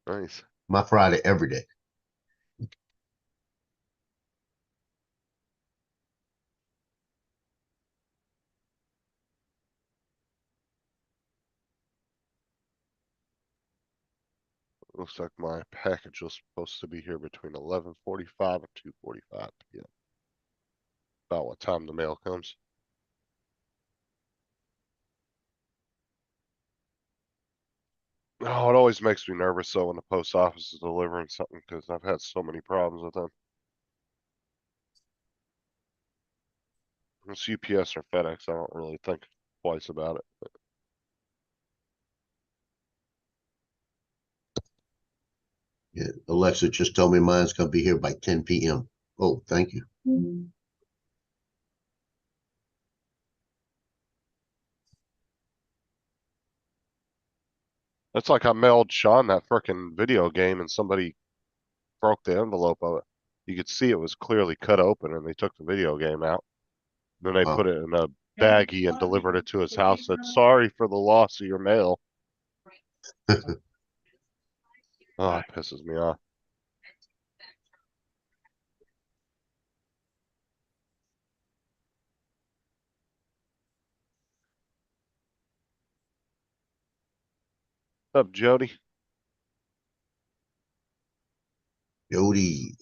Nice. My Friday every day. Looks like my package was supposed to be here between 11:45 and 2:45 p.m. About what time the mail comes. Oh, it always makes me nervous though when the post office is delivering something because I've had so many problems with them. It's UPS or FedEx, I don't really think twice about it. Yeah, Alexa just told me mine's gonna be here by 10 p.m. Oh, thank you. That's like I mailed Sean that frickin' video game and somebody broke the envelope of it. You could see it was clearly cut open and they took the video game out. Then they Wow. put it in a baggie and delivered it to his house. Said, sorry for the loss of your mail. Oh, it pisses me off. What's up, Jody? Jody.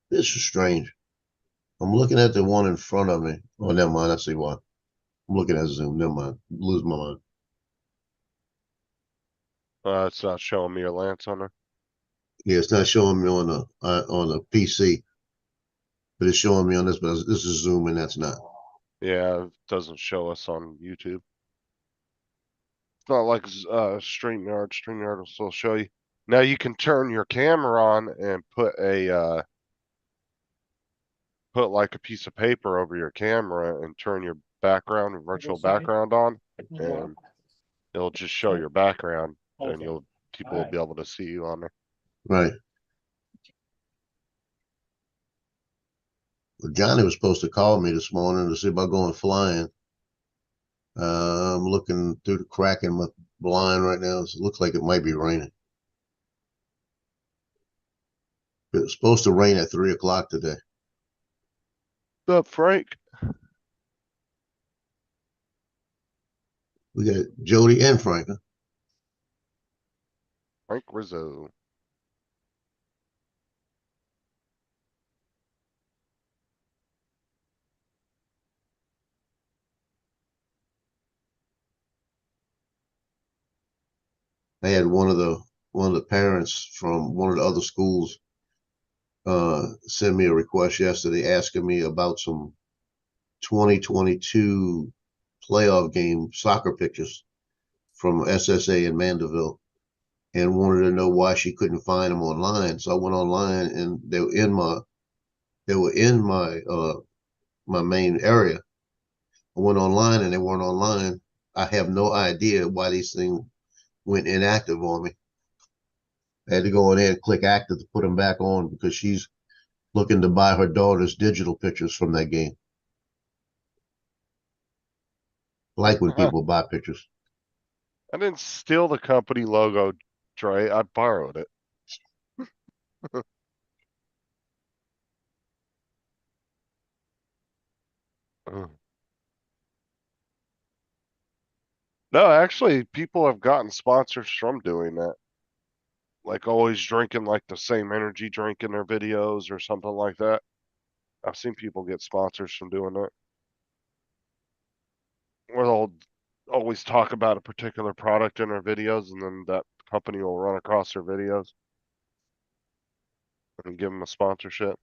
This is strange. I'm looking at the one in front of me. Oh, never mind. I see why. I'm looking at Zoom. Never mind. Lose my mind. It's not showing me your Lance on there. Yeah, it's not showing me on the PC, but it's showing me on this. But this is Zoom, and that's not. Yeah, it doesn't show us on YouTube. It's not like StreamYard. StreamYard will still show you. Now you can turn your camera on and put like a piece of paper over your camera and turn your background, virtual background on, and it'll just show your background, and people will be able to see you on there. Right. Well, Johnny was supposed to call me this morning to see about going flying. I'm looking through the crack in my blind right now. It looks like it might be raining. It was supposed to rain at 3 o'clock today. What's up, Frank? We got Jody and Frank. Huh? Frank Rizzo. I had one of the parents from one of the other schools send me a request yesterday asking me about some 2022 playoff game soccer pictures from SSA in Mandeville, and wanted to know why she couldn't find them online. So I went online, and they were in my my main area. I went online, and they weren't online. I have no idea why these things went inactive on me. I had to go in there and click active to put them back on because she's looking to buy her daughter's digital pictures from that game. I like when people buy pictures. I didn't steal the company logo, Trey. I borrowed it. Ugh. No, actually, people have gotten sponsors from doing that. Like always drinking like the same energy drink in their videos or something like that. I've seen people get sponsors from doing that. Where they'll always talk about a particular product in their videos, and then that company will run across their videos and give them a sponsorship.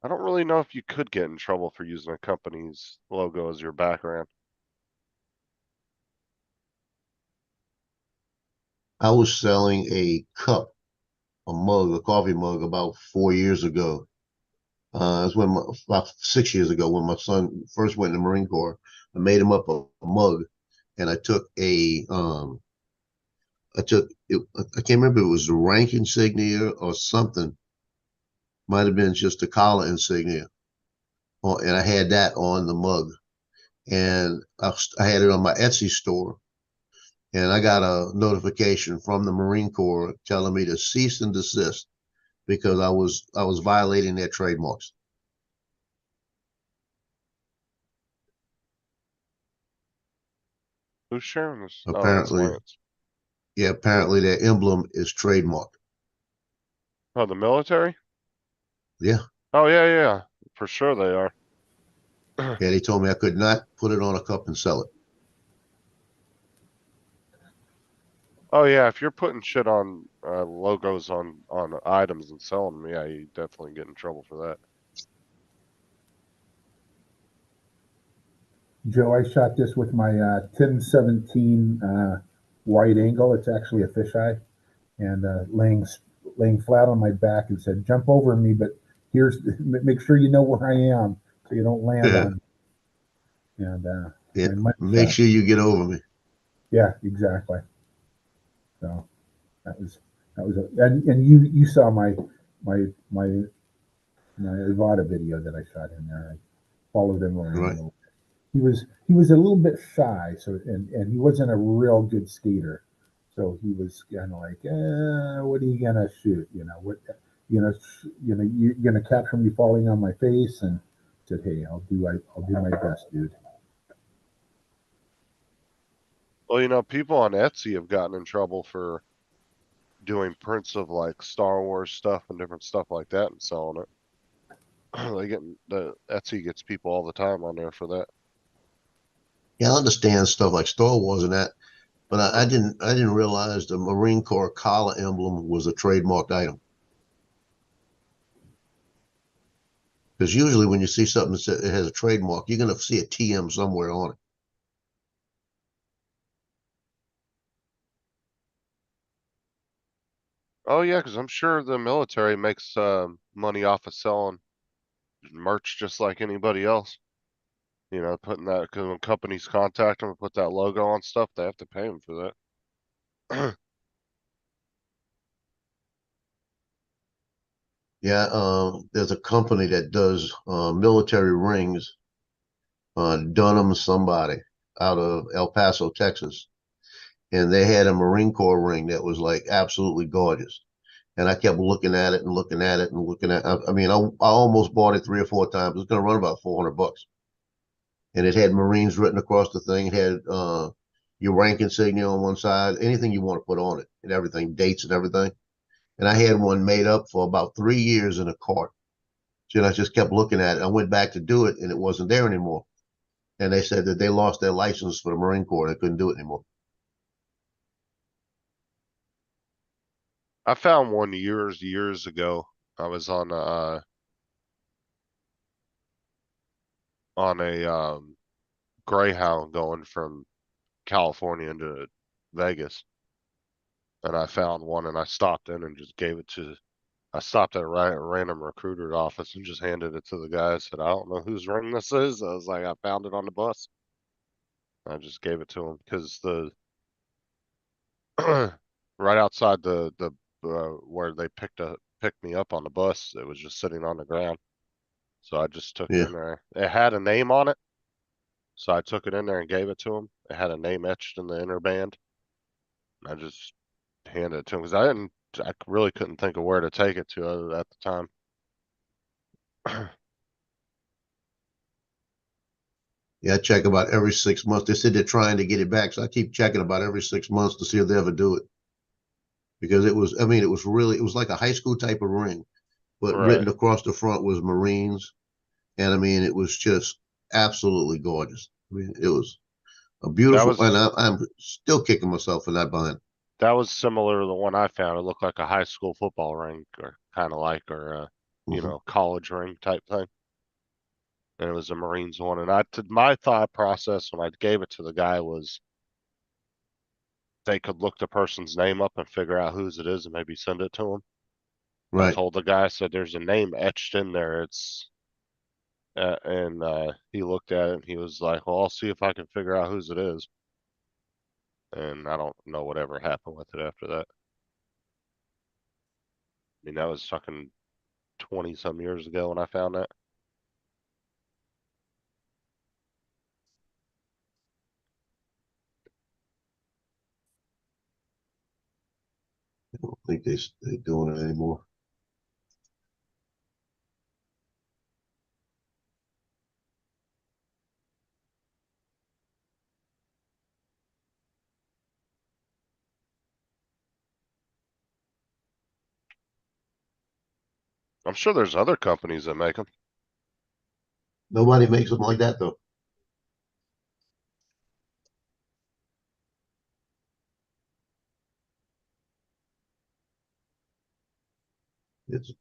I don't really know if you could get in trouble for using a company's logo as your background. I was selling a cup, a mug, a coffee mug about 4 years ago. It was about 6 years ago when my son first went in the Marine Corps. I made him up a mug, and I took I can't remember if it was the rank insignia or something. Might have been just the collar insignia. And I had that on the mug. And I had it on my Etsy store. And I got a notification from the Marine Corps telling me to cease and desist because I was violating their trademarks. Who's sharing this? Oh, that's Apparently, Lance. yeah, apparently their emblem is trademarked. Oh, the military? Yeah. Oh, yeah, yeah. For sure they are. Yeah, they told me I could not put it on a cup and sell it. Oh, yeah, if you're putting shit on logos on items and selling them, yeah, you definitely get in trouble for that. Joe, I shot this with my 10-17 wide angle. It's actually a fisheye, and laying flat on my back and said, "Jump over me, but make sure you know where I am so you don't land Yeah. on me." And Yeah. my Make sure you get over me. yeah, exactly. So that was and you saw my my Ivada video that I shot in there. I followed him around Right. a little. He was a little bit shy, so and he wasn't a real good skater, so he was kind of like, what are you gonna shoot? You know what? You're gonna capture me falling on my face, and said, hey, I'll do my best, dude. Well, you know, people on Etsy have gotten in trouble for doing prints of like Star Wars stuff and different stuff like that and selling it. The Etsy gets people all the time on there for that. Yeah, I understand stuff like Star Wars and that, but I didn't realize the Marine Corps collar emblem was a trademarked item. Because usually when you see something that has a trademark, you're going to see a TM somewhere on it. Oh yeah, because I'm sure the military makes money off of selling merch just like anybody else. You know, putting that, because when companies contact them and put that logo on stuff, they have to pay them for that. Yeah, there's a company that does military rings, Dunham somebody out of El Paso, Texas, and they had a Marine Corps ring that was like absolutely gorgeous. And I kept looking at it and looking at it and looking at. I mean, I almost bought it 3 or 4 times. It was going to run about $400, and it had Marines written across the thing. It had your rank insignia on one side, anything you want to put on it, and everything, dates and everything. And I had one made up for about 3 years in a cart. So I just kept looking at it. I went back to do it, and it wasn't there anymore. And they said that they lost their license for the Marine Corps. They couldn't do it anymore. I found one years ago. I was on a Greyhound going from California into Vegas. And I found one and I stopped in and just gave it to, I stopped at a random recruiter's office and just handed it to the guy. I said, I don't know whose ring this is. I was like, I found it on the bus. I just gave it to him because the right outside the where they picked me up on the bus, it was just sitting on the ground. So I just took it Yeah. in there. It had a name on it. So I took it in there and gave it to him. It had a name etched in the inner band. I just handed it to him because I really couldn't think of where to take it to at the time. Yeah, I check about every 6 months. They said they're trying to get it back, so I keep checking about every 6 months to see if they ever do it. Because it was, I mean, it was like a high school type of ring, but Right. written across the front was Marines, and I mean, it was just absolutely gorgeous. I mean, it was a beautiful, was- and I'm still kicking myself for not buying. That was similar to the one I found. It looked like a high school football ring, or kind of like, or you Mhm. know, college ring type thing. And it was a Marines one. And my thought process when I gave it to the guy was they could look the person's name up and figure out whose it is and maybe send it to him. I Right. told the guy, I said, there's a name etched in there. It's, and he looked at it and he was like, well, I'll see if I can figure out whose it is. And I don't know whatever happened with it after that. I mean, that was fucking 20 some years ago when I found that. I don't think they're doing it anymore. I'm sure there's other companies that make them. Nobody makes them like that though. It's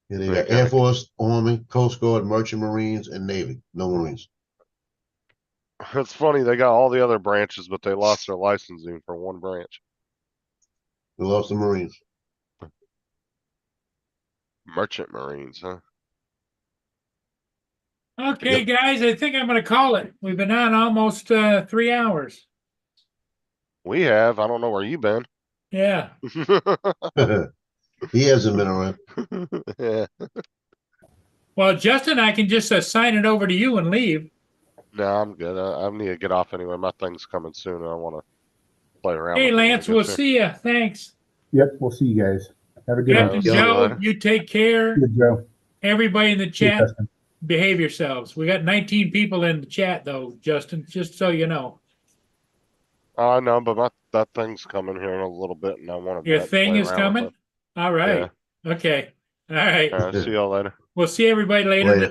and they Yeah, got Air kinda- Force, Army, Coast Guard, Merchant Marines, and Navy. No Marines. It's funny, they got all the other branches, but they lost their licensing for one branch. We lost the Marines. Merchant Marines, huh? Okay, guys, I think I'm gonna call it. We've been on almost 3 hours. We have. I don't know where you been. Yeah. He hasn't been around. Yeah. Well, Justin, I can just sign it over to you and leave. No, I'm good. I need to get off anyway. My thing's coming soon and I want to play around Hey, with it when it Lance, we'll gets here. see you. Thanks. Yep, we'll see you guys. Have a good Captain one. see you Joe, later. you take care. Good, Joe. Everybody in the See you, chat, Justin. behave yourselves. We got 19 people in the chat, though, Justin, just so you know. I know, but that thing's coming here in a little bit and I want to Your thing play is around with coming? it. All right. Okay. All right. See y'all later. We'll see everybody later Later. today.